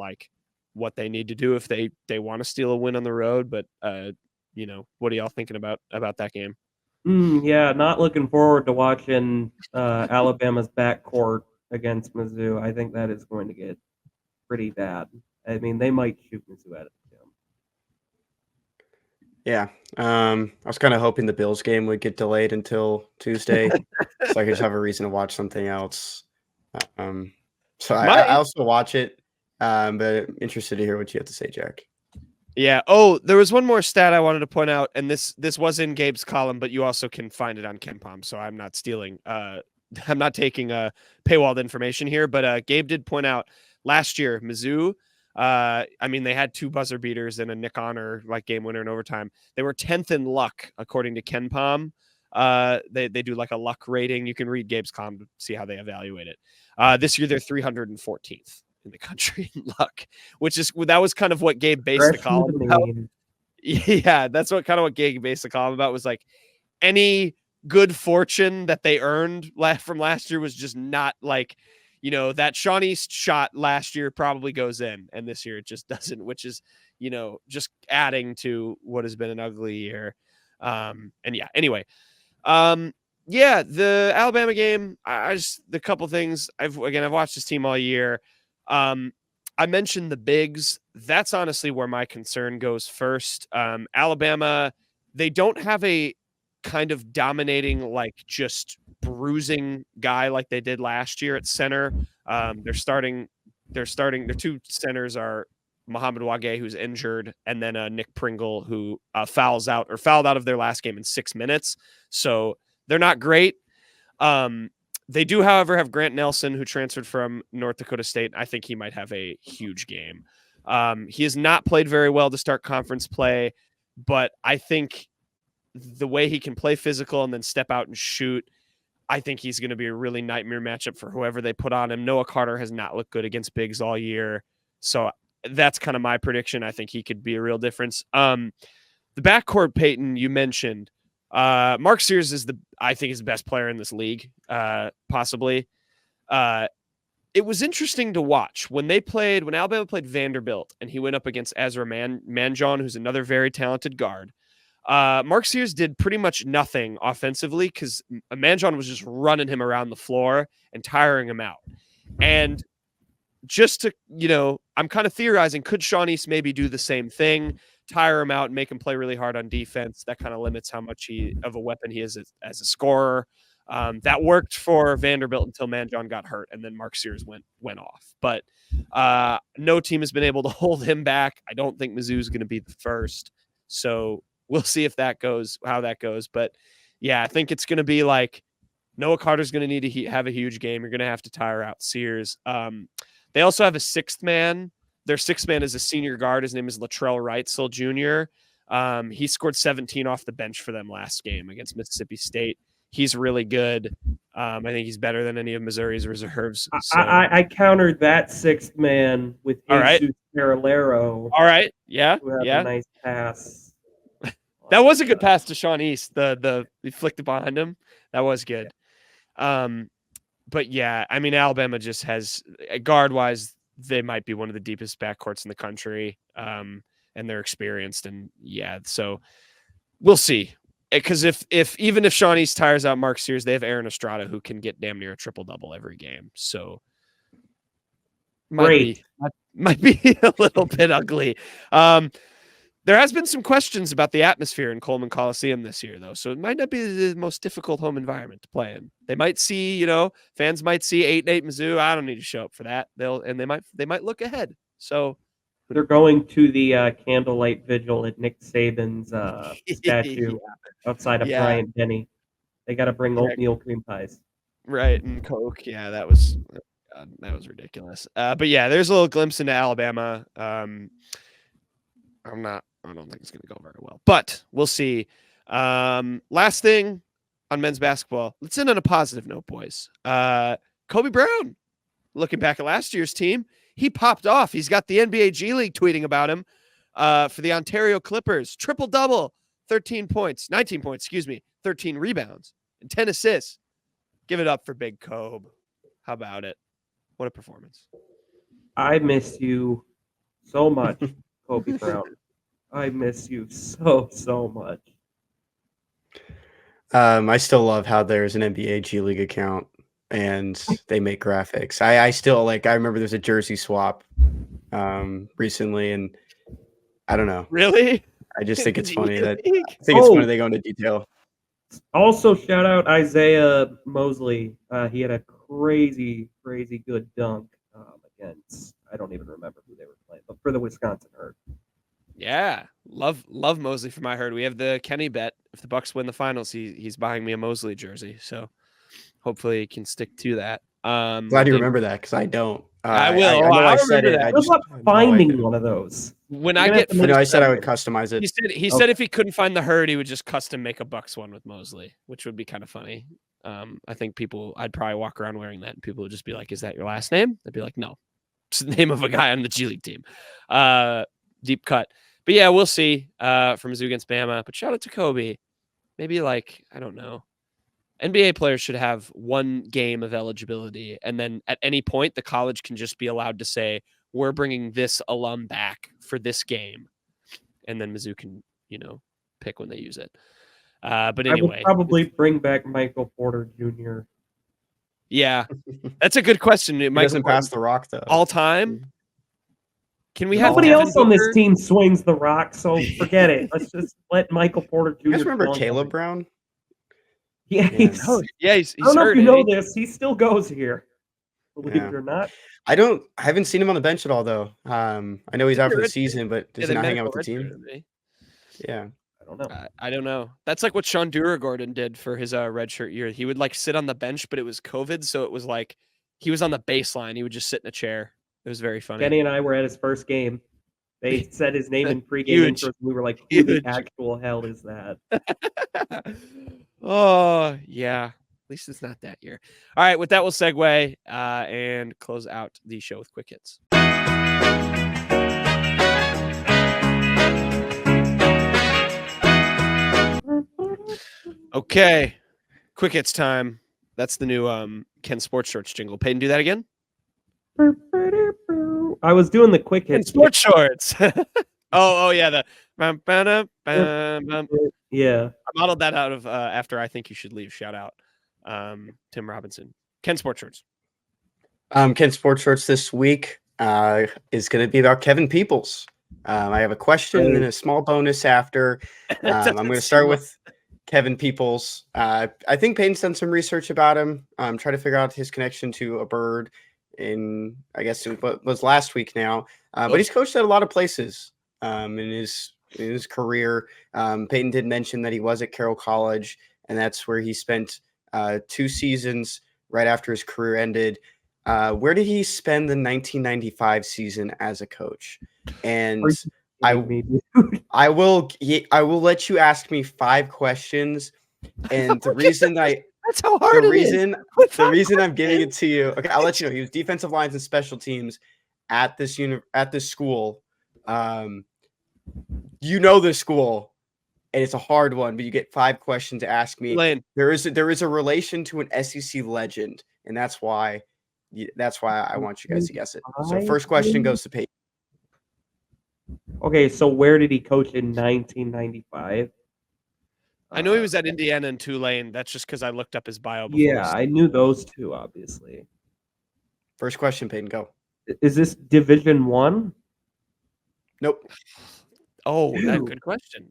what they need to do if they want to steal a win on the road. But, what are y'all thinking about that game? Not looking forward to watching Alabama's backcourt against Mizzou. I think that is going to get pretty bad. They might shoot Mizzou out of the gym. Yeah. I was kind of hoping the Bills game would get delayed until Tuesday so I could just have a reason to watch something else. I also watch it, but interested to hear what you have to say, Jack. Yeah. Oh, there was one more stat I wanted to point out, and this was in Gabe's column, but you also can find it on KenPom, so I'm not stealing. I'm not taking paywalled information here, but Gabe did point out last year Mizzou. They had 2 buzzer beaters and a Nick Honor game winner in overtime. They were 10th in luck according to KenPom. They do a luck rating. You can read Gabe's column to see how they evaluate it. This year they're 314th in the country in luck, that was kind of what Gabe based the column about. Yeah, that's what Gabe based the column about, was any good fortune that they earned from last year was just not like, that Sean East shot last year probably goes in, and this year it just doesn't, which is, just adding to what has been an ugly year. Anyway. The Alabama game, the couple things I've watched this team all year. I mentioned the bigs. That's honestly where my concern goes first. Alabama, they don't have a kind of dominating, like just bruising guy like they did last year at center. Their two centers are Muhammad Wage, who's injured, and then Nick Pringle, who fouled out of their last game in 6 minutes. So they're not great. They do, however, have Grant Nelson, who transferred from North Dakota State. I think he might have a huge game. He has not played very well to start conference play, but I think the way he can play physical and then step out and shoot, I think he's going to be a really nightmare matchup for whoever they put on him. Noah Carter has not looked good against bigs all year, so that's kind of my prediction. I think he could be a real difference. The backcourt, Peyton, you mentioned. Mark Sears is I think is the best player in this league, possibly. It was interesting to watch when Alabama played Vanderbilt and he went up against Ezra Manjon, who's another very talented guard. Mark Sears did pretty much nothing offensively because Manjon was just running him around the floor and tiring him out. And just to, I'm kind of theorizing, could Sean East maybe do the same thing, tire him out and make him play really hard on defense? That kind of limits how much of a weapon he is as a scorer. That worked for Vanderbilt until Manjon got hurt, and then Mark Sears went off. But no team has been able to hold him back. I don't think Mizzou's going to be the first. So we'll see how that goes. But yeah, I think it's going to be like Noah Carter's going to need to have a huge game. You're going to have to tire out Sears. They also have a sixth man. Their sixth man is a senior guard. His name is Latrell Wrightsell Jr. He scored 17 off the bench for them last game against Mississippi State. He's really good. I think he's better than any of Missouri's reserves. So. I countered that sixth man with Jesus Carolero. All right. Yeah. Who had a nice pass. That was a good pass to Sean East. He flicked it behind him. That was good. But yeah, I mean, Alabama just has guard wise, they might be one of the deepest backcourts in the country. And they're experienced, and yeah, so we'll see. Because even if Sean East tires out Mark Sears, they have Aaron Estrada, who can get damn near a triple-double every game. So might be a little bit ugly. There has been some questions about the atmosphere in Coleman Coliseum this year, though. So it might not be the most difficult home environment to play in. They might see, fans might see 8-8 Mizzou. I don't need to show up for that. They might look ahead. So they're going to the candlelight vigil at Nick Saban's statue outside of Bryant Denny. They got to bring oatmeal cream pies. Right, and Coke. Yeah, that was ridiculous. But yeah, there's a little glimpse into Alabama. I don't think it's going to go very well, but we'll see. Last thing on men's basketball. Let's end on a positive note, boys. Kobe Brown, looking back at last year's team, he popped off. He's got the NBA G League tweeting about him for the Ontario Clippers. Triple-double, 19 points, 13 rebounds, and 10 assists. Give it up for Big Kobe. How about it? What a performance. I miss you so much, Kobe Brown. I miss you so much. I still love how there's an NBA G League account and they make graphics. I still I remember there's a jersey swap recently, and I don't know. Really? I just think it's funny it's funny they go into detail. Also, shout out Isaiah Mosley. He had a crazy good dunk against, I don't even remember who they were playing, but for the Wisconsin Herd. Yeah, love Mosley for my Herd. We have the Kenny bet. If the Bucks win the finals, he's buying me a Mosley jersey. So hopefully he can stick to that. Glad you remember that, because I don't. I will. I said it. Good luck finding one of those. When I get, I said I would customize it. He said if he couldn't find the Herd, he would just custom make a Bucks one with Mosley, which would be kind of funny. I think I'd probably walk around wearing that, and people would just be like, "Is that your last name?" I'd be like, "No, it's the name of a guy on the G League team." Deep cut. But yeah, we'll see from Mizzou against Bama. But shout out to Kobe. Maybe I don't know, NBA players should have 1 game of eligibility, and then at any point, the college can just be allowed to say, we're bringing this alum back for this game. And then Mizzou can, pick when they use it. But I anyway. would probably bring back Michael Porter Jr. Yeah, that's a good question. He doesn't pass the rock, though. All time? Can we have Nobody Devin else on this Booker? team swings the rock, so forget it. Let's just let Michael Porter Jr. You guys remember dunk Caleb on it. Brown? Yeah, he Yes. does. Yeah, he's I don't know hurt. if you know ain't he? this. He still goes here. Believe Yeah. it or not. I haven't seen him on the bench at all, though. I know he's out for the season, but does he not hang out with the team? Yeah. I don't know. I don't know. That's like what Sean Gordon did for his redshirt year. He would like sit on the bench, but it was COVID, so it was like he was on the baseline. He would just sit in a chair. It was very funny. Kenny and I were at his first game. They said his name in pregame Huge. intros. We were like, who the Huge. actual hell is that? Oh, yeah. At least it's not that year. All right, with that, we'll segue and close out the show with quick hits. Okay, quick hits time. That's the new Ken Sports Shorts jingle. Peyton, do that again. I was doing the quick Ken hits. Sports Shorts. oh yeah, the Yeah. I modeled that out of After I Think You Should Leave. Shout out Tim Robinson. Ken Sports Shorts. Ken Sports Shorts this week is going to be about Kevin Peoples. I have a question and then a small bonus after. I'm going to start with Kevin Peoples. I think Peyton's done some research about him. Trying to figure out his connection to a bird in, I guess it was last week now. But he's coached at a lot of places in his career. Peyton did mention that he was at Carroll College, and that's where he spent 2 seasons right after his career ended. Where did he spend the 1995 season as a coach? And I will let you ask me 5 questions. And the reason that's how hard the it is. the reason I'm giving it to you. Okay, I'll let you know. He was defensive lines and special teams at this school. You know this school, and it's a hard one, but you get 5 questions to ask me. Lane. There is a relation to an SEC legend, and that's why I want you guys to guess it. So first question goes to Peyton. Okay, so where did he coach in 1995? I know he was at Indiana and Tulane. That's just because I looked up his bio before. Yeah, I knew those two, obviously. First question, Peyton, go. Is this Division One? Nope. Oh, that's a good question.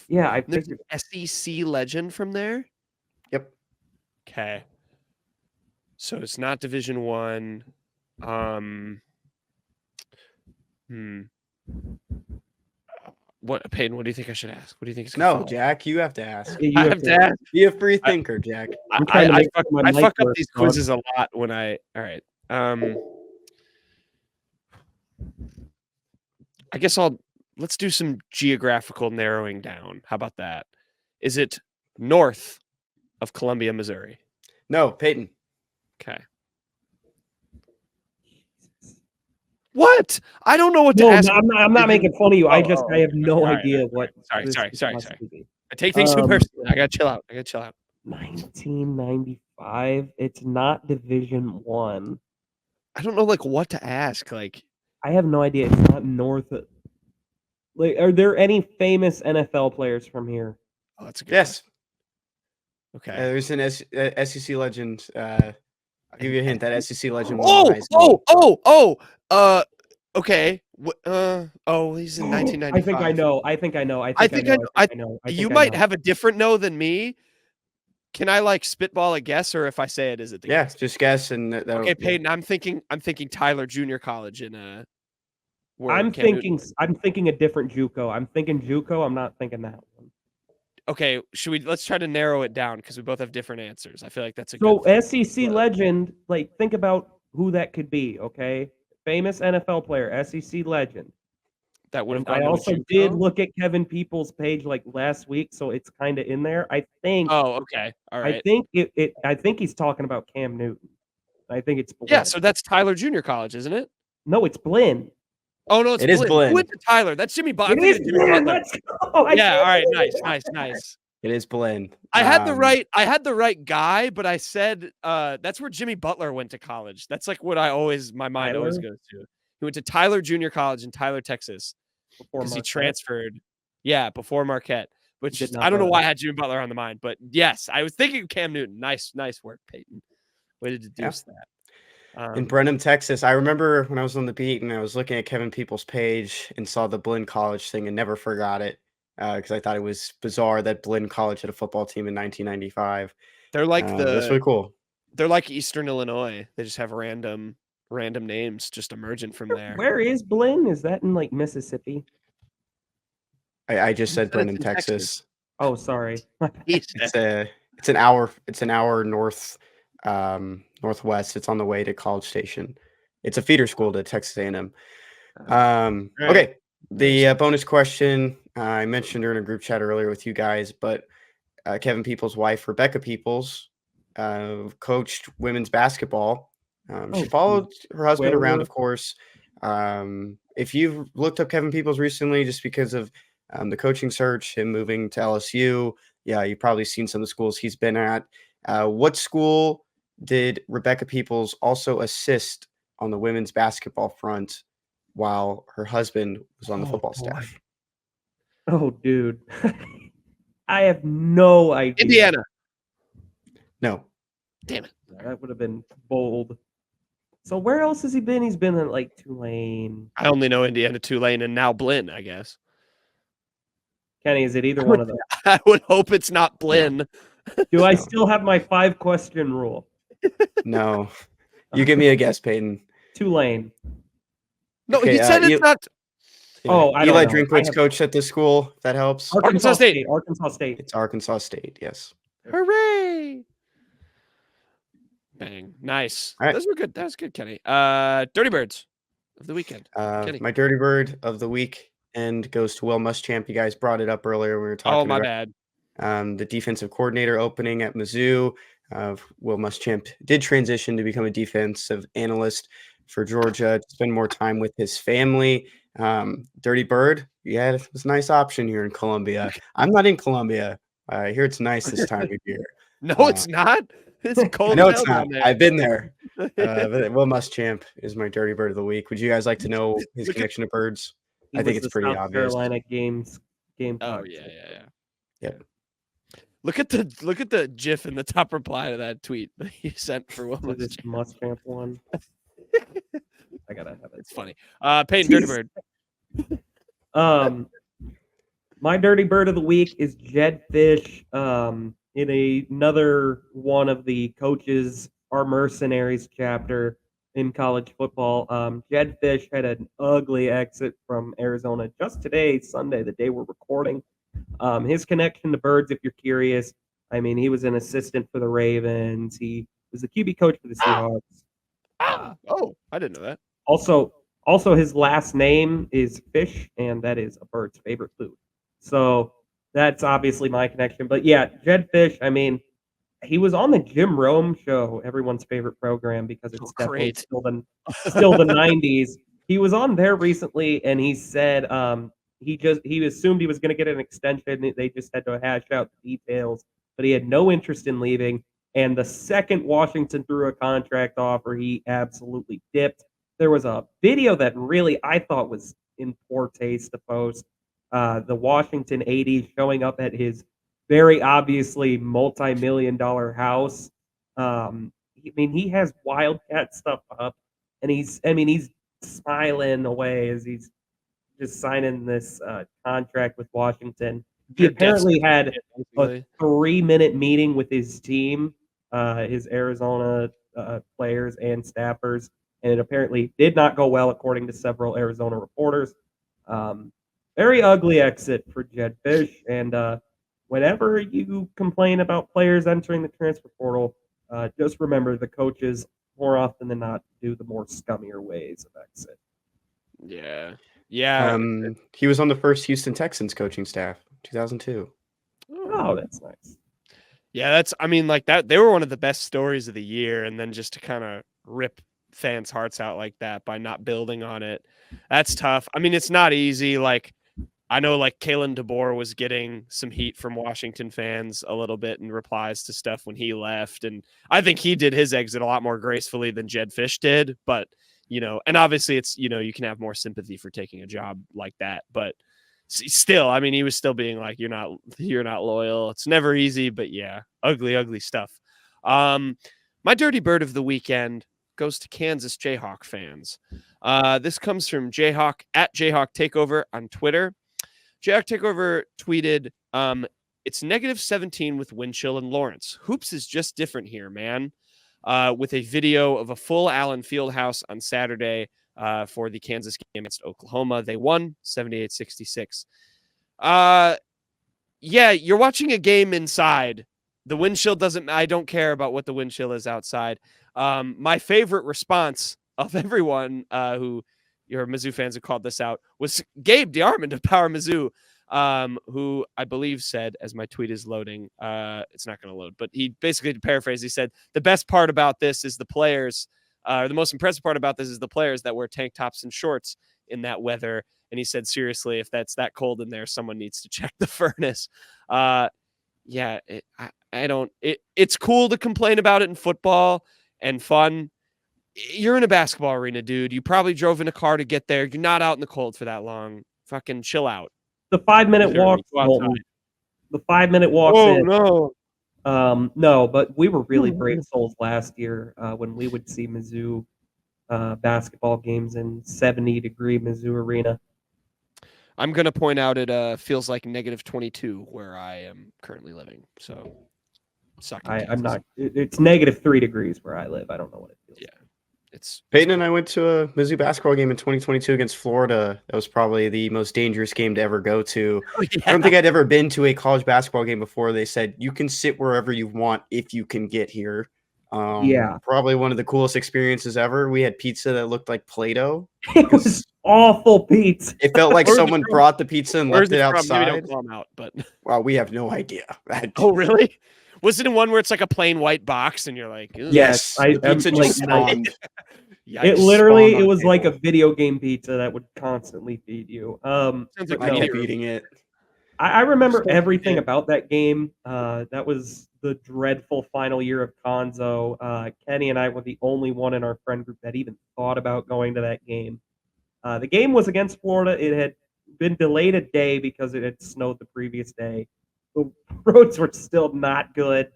Yeah, I There's figured. an SEC legend from there. Yep. Okay. So it's not Division One. What, Peyton? What do you think I should ask? What do you think? No, Jack, you have to ask. Yeah, I have to ask. Be a free thinker, Jack. I'm trying to I make fuck, my I mic fuck up work, these dog. quizzes a lot when I. All right. I guess let's do some geographical narrowing down. How about that? Is it north of Columbia, Missouri? No, Peyton. Okay. What? I don't know what to No, ask. I'm not making fun of you. I have no All right, idea all right, what. Sorry. this could possibly be. I take things too personally. I gotta chill out. 1995. It's not Division One. I don't know what to ask. I have no idea. It's not north. Are there any famous NFL players from here? Oh, that's a good Yes. one. Okay. There's an SEC legend. I'll give you a hint. That SEC legend. won the Heisman. Okay. He's in 1995. I think I know. I think I know. You might have a different no than me. Can I spitball a guess, or if I say it, is it the Yeah, guess? just guess and Okay, Peyton. I'm thinking Tyler Junior College in I'm thinking a different JUCO. I'm thinking JUCO. I'm not thinking that one. Okay, let's try to narrow it down because we both have different answers. I feel like that's a So good SEC legend. Think about who that could be. Okay, famous NFL player, SEC legend. that would have I gone. also did look at Kevin Peoples' page last week, so it's kind of in there. I think. Oh, okay. All right. I think I think he's talking about Cam Newton. I think it's Blinn. Yeah, so that's Tyler Junior College, isn't it? No, it's Blinn. Oh no, it's It is Blinn. Blinn. Who went to Tyler? That's Jimmy Butler. It is Blinn. Let's go. Yeah. All right. Nice. It is Blinn. I had the right guy, but I said that's where Jimmy Butler went to college. That's like what my mind always Tyler? goes to. He went to Tyler Junior College in Tyler, Texas, Before because he Marquette. transferred. Yeah, before Marquette. Which Did not I don't know know why that. I had Jimmy Butler on the mind, but yes, I was thinking Cam Newton. Nice work, Peyton. Way to deduce that. In Brenham, Texas. I remember when I was on the beat and I was looking at Kevin Peoples' page and saw the Blinn College thing and never forgot it because I thought it was bizarre that Blinn College had a football team in 1995. They're like That's really cool. They're like Eastern Illinois. They just have random names just emerging from there. Where is Blinn? Is that in like Mississippi? I just said said Brenham, it's in Texas. Texas. Oh, sorry. It's an hour north northwest. It's on the way to College Station. It's a feeder school to Texas A&M. Okay, the bonus question I mentioned during a group chat earlier with you guys, but Kevin Peoples' wife, Rebecca Peoples, coached women's basketball. She followed her husband around, of course. If you've looked up Kevin Peoples recently, just because of the coaching search, him moving to LSU, you've probably seen some of the schools he's been at. What school did Rebecca Peoples also assist on the women's basketball front while her husband was on the football staff? Oh, dude. I have no idea. Indiana. No. Damn it. That would have been bold. So where else has he been? He's been at like Tulane. I only know Indiana, Tulane, and now Blinn, I guess. Kenny, is it either one of those? I would hope it's not Blinn. Do I still have my 5-question rule? No. You give me a guess, Peyton. Tulane. No, Okay, he said it's not. Oh, I don't Eli know. Drinkwitz coached at this school. If that helps. Arkansas State. Arkansas State. It's Arkansas State. Yes. Hooray! Bang. Nice. All right. Those were good. That was good, Kenny. Dirty Birds of the weekend. Kenny. My dirty bird of the week and goes to Will Muschamp. You guys brought it up earlier when we were talking. Oh, my about bad. the defensive coordinator opening at Mizzou. Will Muschamp did transition to become a defensive analyst for Georgia to spend more time with his family. Dirty Bird, it was a nice option here in Columbia. I'm not in Columbia. I hear it's nice this time of year. No, it's not. It's cold. I know as it's hell not. down there. I've been there. But Will Muschamp is my dirty bird of the week. Would you guys like to know his connection to birds? I think it's pretty South obvious. Carolina game. Oh yeah. Yep. Look at the GIF in the top reply to that tweet that he sent for Will So this Muschamp. Muschamp one. I gotta have it. It's funny. Peyton, Dirty Bird. My dirty bird of the week is Jed Fish. In another one of the coaches are mercenaries chapter in college football. Jed Fish had an ugly exit from Arizona just today, Sunday, the day we're recording. His connection to birds, if you're curious, I mean, he was an assistant for the Ravens. He was the QB coach for the Seahawks. Oh, I didn't know that. Also, his last name is Fish, and that is a bird's favorite food. So that's obviously my connection. But yeah, Jed Fish, I mean, he was on the Jim Rome show, everyone's favorite program, because it's definitely still the 90s. He was on there recently, and he said he assumed he was going to get an extension. They just had to hash out the details, but he had no interest in leaving. And the second Washington threw a contract offer, he absolutely dipped. There was a video that really I thought was in poor taste to post. The Washington 80s showing up at his very obviously multi-million-dollar house. He has Wildcat stuff up, and he's smiling away as he's just signing this contract with Washington. He apparently had a 3-minute meeting with his team, his Arizona players and staffers, and it apparently did not go well, according to several Arizona reporters. Very ugly exit for Jed Fish, and whenever you complain about players entering the transfer portal, just remember the coaches, more often than not, do the more scummier ways of exit. Yeah. He was on the first Houston Texans coaching staff, 2002. Oh, that's nice. Yeah, that they were one of the best stories of the year, and then just to kind of rip fans' hearts out like that by not building on it, that's tough. I mean, it's not easy. Like, I know like Kalen DeBoer was getting some heat from Washington fans a little bit in replies to stuff when he left. And I think he did his exit a lot more gracefully than Jed Fish did. But, and obviously it's, you can have more sympathy for taking a job like that. But still, I mean, he was still being like, you're not loyal. It's never easy, but yeah, ugly stuff. My dirty bird of the weekend goes to Kansas Jayhawk fans. This comes from Jayhawk at Jayhawk Takeover on Twitter. Jayhawk Takeover tweeted, it's -17 with wind chill in Lawrence. Hoops is just different here, man. With a video of a full Allen Fieldhouse on Saturday for the Kansas game against Oklahoma. They won 78-66. Yeah, you're watching a game inside. The wind chill I don't care about what the wind chill is outside. My favorite response of everyone who your Mizzou fans have called this out was Gabe DeArmond of Power Mizzou, who I believe said, as my tweet is loading, it's not going to load, but he basically, to paraphrase, he said, the best part about this is the players, the most impressive part about this is the players that wear tank tops and shorts in that weather. And he said, seriously, if that's that cold in there, someone needs to check the furnace. Yeah, it's cool to complain about it in football and fun. You're in a basketball arena, dude. You probably drove in a car to get there. You're not out in the cold for that long. Fucking chill out. The 5-minute walk. The 5-minute walks. Oh, in. no. No, but we were really brave souls last year when we would see Mizzou basketball games in 70-degree Mizzou arena. I'm going to point out it feels like -22 where I am currently living. So, I'm not. It's -3 degrees where I live. I don't know what it feels. Yeah. Peyton and I went to a Mizzou basketball game in 2022 against Florida. That was probably the most dangerous game to ever go to. Oh, yeah. I don't think I'd ever been to a college basketball game before. They said you can sit wherever you want if you can get here. Yeah, probably one of the coolest experiences ever. We had pizza that looked like Play-Doh. It was awful pizza. It felt like someone brought the pizza and left it outside. Maybe don't call them out, but well, we have no idea. Oh, really? Was it in one where it's like a plain white box and you're like, ugh. Yes, the pizza just spawned. It literally, it was like a video game pizza that would constantly feed you. Sounds like I kept eating it. I remember everything about that game. That was the dreadful final year of Conzo. Kenny and I were the only one in our friend group that even thought about going to that game. The game was against Florida. It had been delayed a day because it had snowed the previous day. The roads were still not good.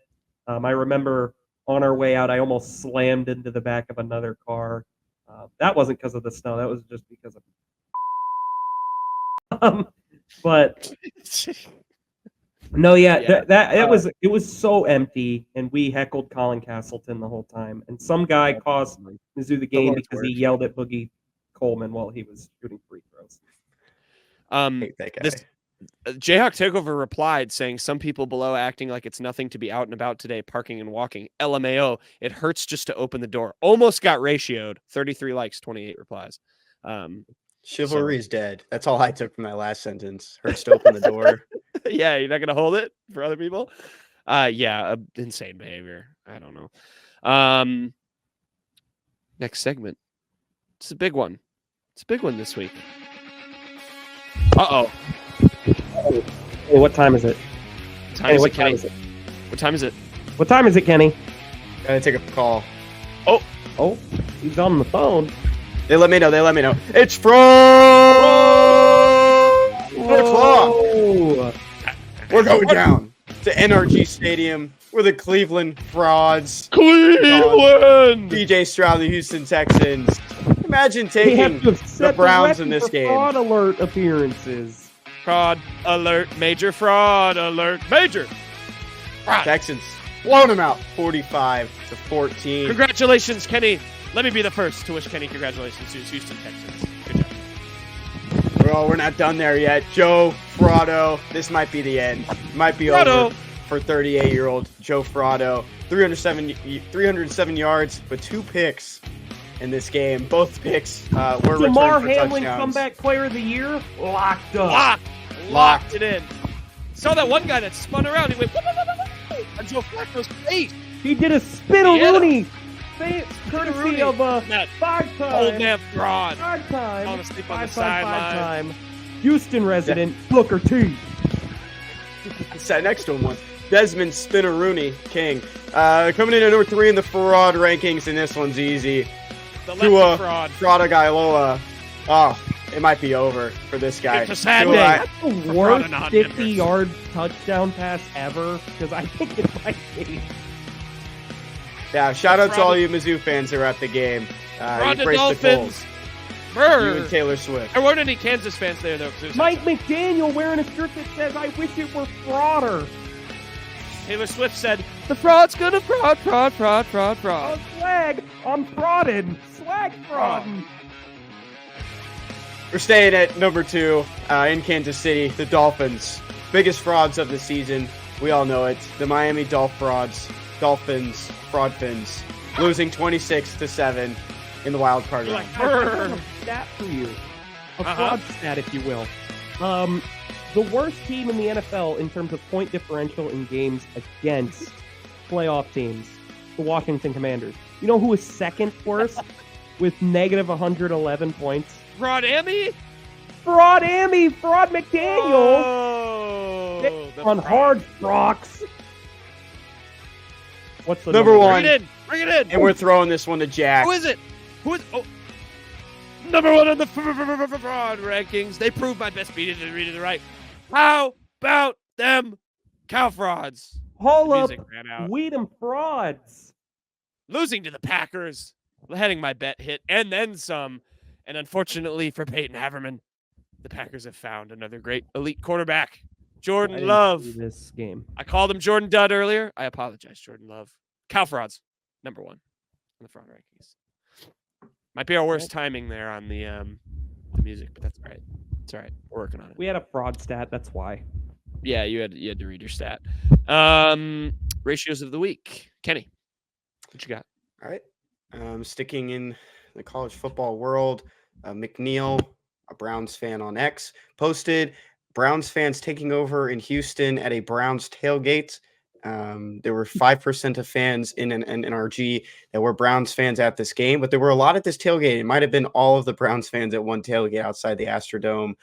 I remember on our way out, I almost slammed into the back of another car. That wasn't because of the snow. That was just because of. But no, yeah, it was so empty, and we heckled Colin Castleton the whole time. And some guy cost Mizzou the game because he yelled at Boogie Coleman while he was shooting free throws. Hate that guy. Jayhawk Takeover replied saying, some people below acting like it's nothing to be out and about today, parking and walking. LMAO, it hurts just to open the door. Almost got ratioed. 33 likes, 28 replies. Chivalry is dead. That's all I took from that last sentence. Hurts to open the door. Yeah, you're not going to hold it for other people? Yeah, insane behavior. I don't know. Next segment. It's a big one. It's a big one this week. Uh-oh. Hey, what time is it? What time is it, Kenny? What time is it? What time is it, Kenny? Gotta take a call. Oh, he's on the phone. They let me know. It's from 4 o'clock. We're going down to NRG Stadium. We're the Cleveland Frauds. Cleveland! DJ Stroud, the Houston Texans. Imagine taking the Browns in this game. Fraud alert appearances. Fraud alert, major fraud alert, major fraud. Texans blown them out 45-14. Congratulations, Kenny. Let me be the first to wish Kenny congratulations to his Houston Texans. Good job. Well, we're not done there yet. Joe Fratto, this might be the end. Might be over for 38-year-old Joe Fratto. 307 yards with 2 picks in this game. Both picks were returned Damar for Hamlin, touchdowns. comeback player of the year, locked up. Locked it in. Saw that one guy that spun around. He went on Joe Flacco's face. He did a spin-a-loony. Courtesy of 5 times. Old man fraud. 5 times. Falling asleep on the sideline. Houston resident Booker T. Sat next to him once. Desmond Spinaroonie King. Coming in at number 3 in the fraud rankings, and this one's easy. The lefty fraud. Fraudagailoa. Oh, it might be over for this guy. It's a sad Tua- day. That's the worst non-members. 50-yard touchdown pass ever, because I think it might be. Yeah, shout out to all you Mizzou fans who are at the game. Fraud You the braced the Dolphins. Colts. Brr. You and Taylor Swift. There weren't any Kansas fans there, though. 'cause it was Mike McDaniel wearing a shirt that says, I wish it were frauder. Taylor Swift said, the fraud's gonna fraud. On swag, I'm frauding. Swag frauding. We're staying at number 2 in Kansas City. The Dolphins. Biggest frauds of the season. We all know it. The Miami Dolphins, fraud fins, losing 26-7 in the wild card round. I have a stat for you. A fraud stat, if you will. The worst team in the NFL in terms of point differential in games against playoff teams, the Washington Commanders. You know who is second worst with negative 111 points? Fraud Amy? Fraud Amy, Fraud McDaniel Oh, the on fraud. hard rocks. What's the Number one. Bring it in. And we're throwing this one to Jack. Who is it? Number 1 on the fraud rankings. They proved my best beat is reading the right. How about them cow frauds? Hold up, Music ran out. weed and frauds. Losing to the Packers, letting my bet hit, and then some. And unfortunately for Peyton Haverman, the Packers have found another great elite quarterback, I Jordan didn't Love. see this game. I called him Jordan Dud earlier. I apologize, Jordan Love. Cow frauds, number 1 on the fraud rankings. Might be our worst timing there on the music, but that's all right. It's all right. We're working on it. We had a fraud stat, that's why. Yeah, you had to read your stat. Ratios of the week. Kenny, what you got? All right. Sticking in the college football world, McNeil, a Browns fan on X, posted Browns fans taking over in Houston at a Browns tailgate. There were 5% of fans in an NRG that were Browns fans at this game, but there were a lot at this tailgate. It might have been all of the Browns fans at one tailgate outside the Astrodome.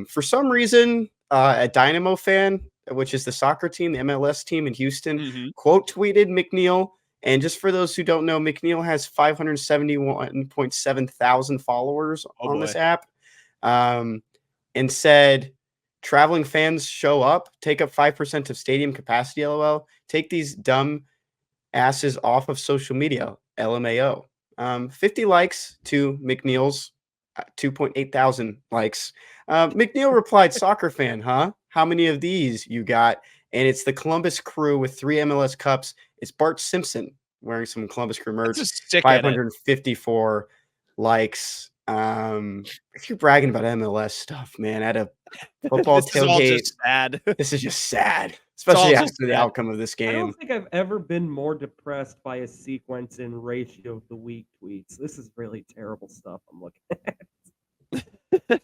For some reason, a Dynamo fan, which is the soccer team, the MLS team in Houston, quote tweeted McNeil. And just for those who don't know, McNeil has 571.7 thousand followers on this app, and said, traveling fans show up, take up 5% of stadium capacity, LOL. Take these dumb asses off of social media, LMAO. 50 likes to McNeil's 2.8 thousand likes. McNeil replied, soccer fan, huh? How many of these you got? And it's the Columbus Crew with 3 MLS Cups. It's Bart Simpson wearing some Columbus Crew merch. 554 likes. If you're bragging about MLS stuff, man, at a football This is all tailgate, just sad. this is just sad, especially all after just the sad. outcome of this I game. don't think I've ever been more depressed by a sequence in ratio of the week tweets. This is really terrible stuff I'm looking at.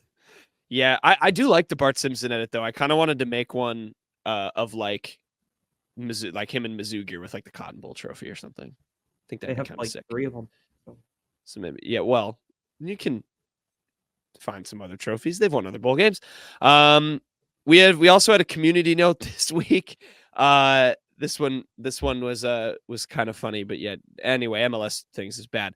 Yeah, I do like the Bart Simpson edit though. I kind of wanted to make one of like Mizzou, like him in Mizzou gear with like the Cotton Bowl trophy or something. I think They that'd be have kind like of sick. 3 of them. So maybe, yeah. Well, you can find some other trophies. They've won other bowl games. We also had a community note this week. This one was kind of funny, but yeah. Anyway, MLS things is bad.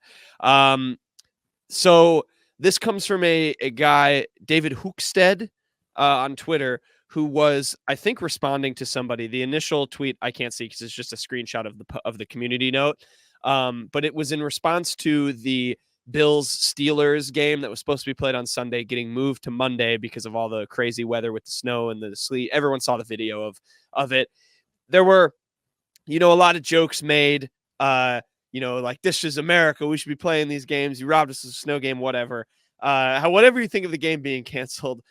So this comes from a guy, David Hookstead, on Twitter, who was, I think, responding to somebody. The initial tweet I can't see because it's just a screenshot of the community note. But it was in response to the Bills-Steelers game that was supposed to be played on Sunday getting moved to Monday because of all the crazy weather with the snow and the sleet. Everyone saw the video of it. There were, a lot of jokes made, like, this is America. We should be playing these games. You robbed us of a snow game, whatever. Whatever you think of the game being canceled,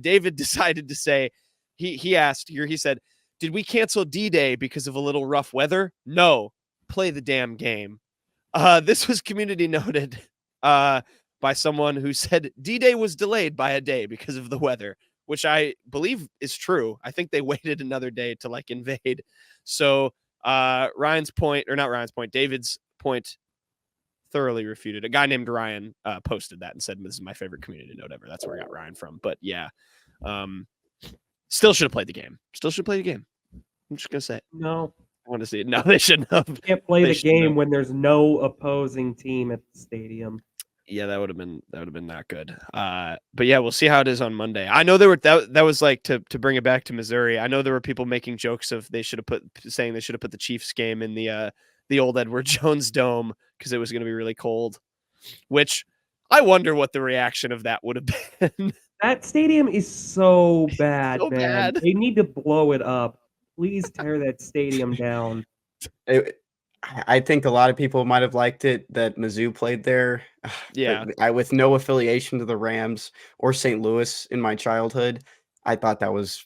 David decided to say, he asked here, he said, did we cancel D-Day because of a little rough weather? No, play the damn game. This was community noted by someone who said D-Day was delayed by a day because of the weather, which I believe is true. I think they waited another day to like invade. So David's point thoroughly refuted. A guy named Ryan posted that and said, "This is my favorite community note ever." That's where I got Ryan from. But yeah, still should have played the game. Still should play the game. I'm just gonna say it. No, I want to see it. No, they shouldn't have. you can't play They the shouldn't game have. when there's no opposing team at the stadium. Yeah, that would have been not good. But yeah, we'll see how it is on Monday. I know there were that was like to bring it back to Missouri. I know there were people making jokes of they should have put the Chiefs game in the old Edward Jones Dome because it was going to be really cold. Which I wonder what the reaction of that would have been. That stadium is so bad, So man. bad. They need to blow it up. Please tear that stadium down. I think a lot of people might have liked it that Mizzou played there. Yeah. But with no affiliation to the Rams or St. Louis in my childhood, I thought that was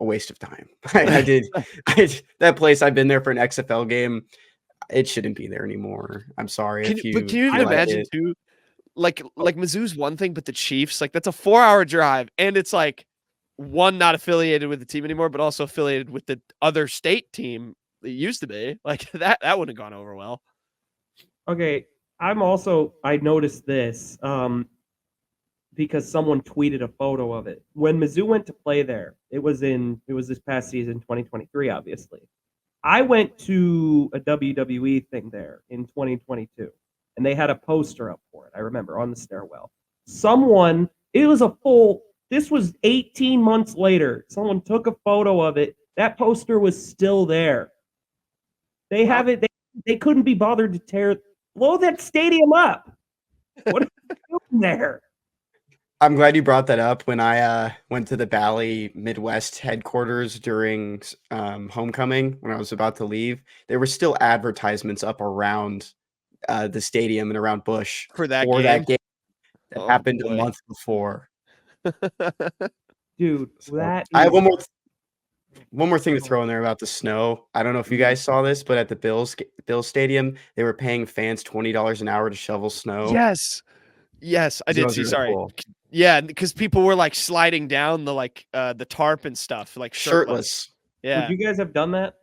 a waste of time. That place, I've been there for an XFL game. It shouldn't be there anymore. I'm sorry. Can you even like imagine it. too? Like Mizzou's one thing, but the Chiefs, like that's a 4-hour drive, and it's like one not affiliated with the team anymore, but also affiliated with the other state team it used to be. Like that wouldn't have gone over well. Okay, I noticed this because someone tweeted a photo of it. When Mizzou went to play there, it was this past season, 2023, obviously. I went to a WWE thing there in 2022, and they had a poster up for it. I remember on the stairwell. This was 18 months later. Someone took a photo of it. That poster was still there. They have it. They couldn't be bothered to blow that stadium up. What are you doing there? I'm glad you brought that up. When I went to the Bally Midwest headquarters during homecoming, when I was about to leave, there were still advertisements up around the stadium and around Busch For that game that Oh, happened boy. a month before. Dude, So, that I have is- one more thing to throw in there about the snow. I don't know if you guys saw this, but at the Bills Stadium, they were paying fans $20 an hour to shovel snow. Yes, I That did was see. really Sorry. cool. Yeah, because people were like sliding down the tarp and stuff, like shirtless. Yeah. Would you guys have done that?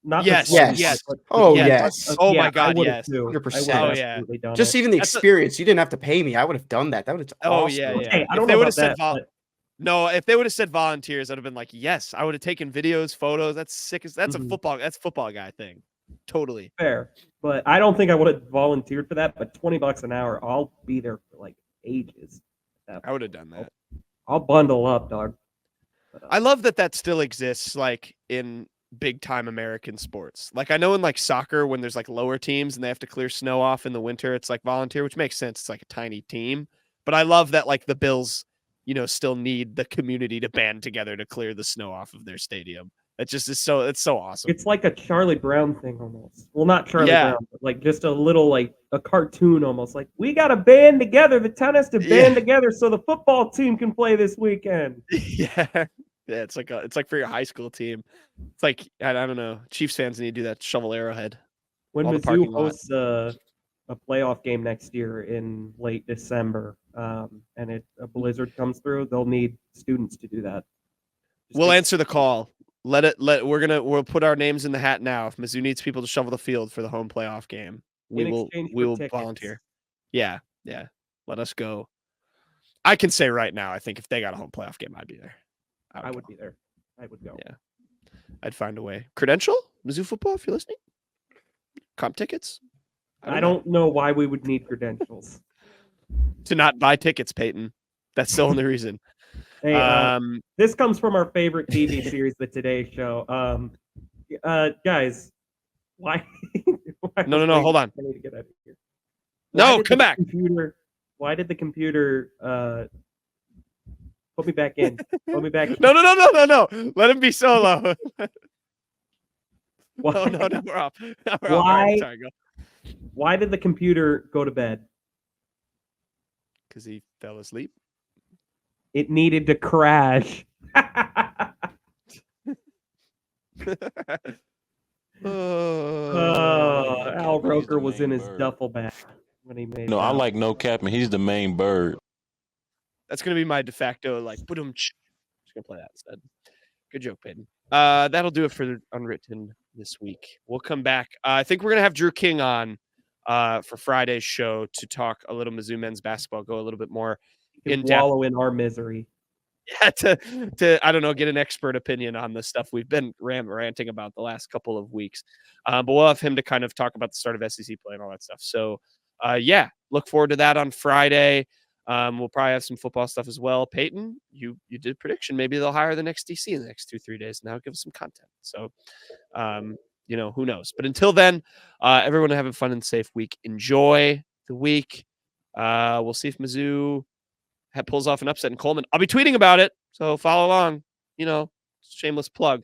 Not Yes, the sweaty yes. part, but Oh, Yeah, yes. Oh my I God, would have yes. too. 100%. I would Oh, have yeah. absolutely done Just it. even the That's a- experience. You didn't have to pay me. I would have done that. That would have Oh awesome. yeah. Hey, I If don't they know would about have said that, but no, if they would have said volunteers, I'd have been like, yes, I would have taken videos, photos. That's sick. That's Mhm. that's football guy thing. Totally. fair. But I don't think I would have volunteered for that. But $20 an hour, I'll be there for like ages. I would have done that. I'll bundle up, dog. But, I love that still exists, like in big time American sports. Like I know in like soccer, when there's like lower teams and they have to clear snow off in the winter, it's like volunteer, which makes sense. It's like a tiny team. But I love that like the Bills, still need the community to band together to clear the snow off of their stadium. It just is it's so awesome. it's like a Charlie Brown thing almost. Well, not Charlie Yeah. Brown, but like just a little like a cartoon almost. Like we got to band together. The town has to band together so the football team can play this weekend. Yeah. Yeah, it's like for your high school team. It's like I don't know. Chiefs fans need to do that shovel Arrowhead. When All the Mizzou parking lot. hosts a playoff game next year in late December, and a blizzard comes through, they'll need students to do that. Just We'll take- answer the call. We'll put our names in the hat now. If Mizzou needs people to shovel the field for the home playoff game, we In will exchange we for will tickets. volunteer. Yeah. Let us go. I can say right now, I think if they got a home playoff game, I'd be there. I would go. be there. I would go. Yeah. I'd find a way. Credential? Mizzou football, if you're listening. Comp tickets? I don't know why we would need credentials. To not buy tickets, Peyton. That's the only reason. Hey, this comes from our favorite TV series, The Today Show. Guys, why? No, hold on. I need to get out of here. No, come back. Why did the computer put me back in? Put me back in. No. Let him be solo. Why, No, we're off. No, we're off. All Why? right, sorry, go. Why did the computer go to bed? Because he fell asleep. It needed to crash. Al Roker was in his duffel bag when he made. No, I like no cap, and he's the main bird. That's gonna be my de facto like. Just gonna play that instead. Good joke, Peyton. That'll do it for the Unwritten this week. We'll come back. I think we're gonna have Drew King on for Friday's show to talk a little Mizzou men's basketball, go a little bit more in depth. Wallow in our misery. Yeah, to I don't know, get an expert opinion on the stuff we've been ranting about the last couple of weeks. But we'll have him to kind of talk about the start of SEC play and all that stuff. So, yeah, look forward to that on Friday. We'll probably have some football stuff as well. Peyton, you did a prediction. Maybe they'll hire the next DC in the next 2-3 days. Now give us some content. So, who knows? But until then, everyone have a fun and safe week. Enjoy the week. We'll see if Mizzou pulls off an upset in Coleman. I'll be tweeting about it, so follow along. Shameless plug.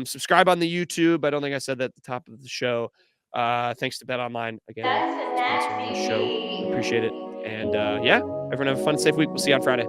Subscribe on the YouTube. I don't think I said that at the top of the show. Thanks to BetOnline again for sponsoring the show. Appreciate it. And yeah, everyone have a fun, safe week. We'll see you on Friday.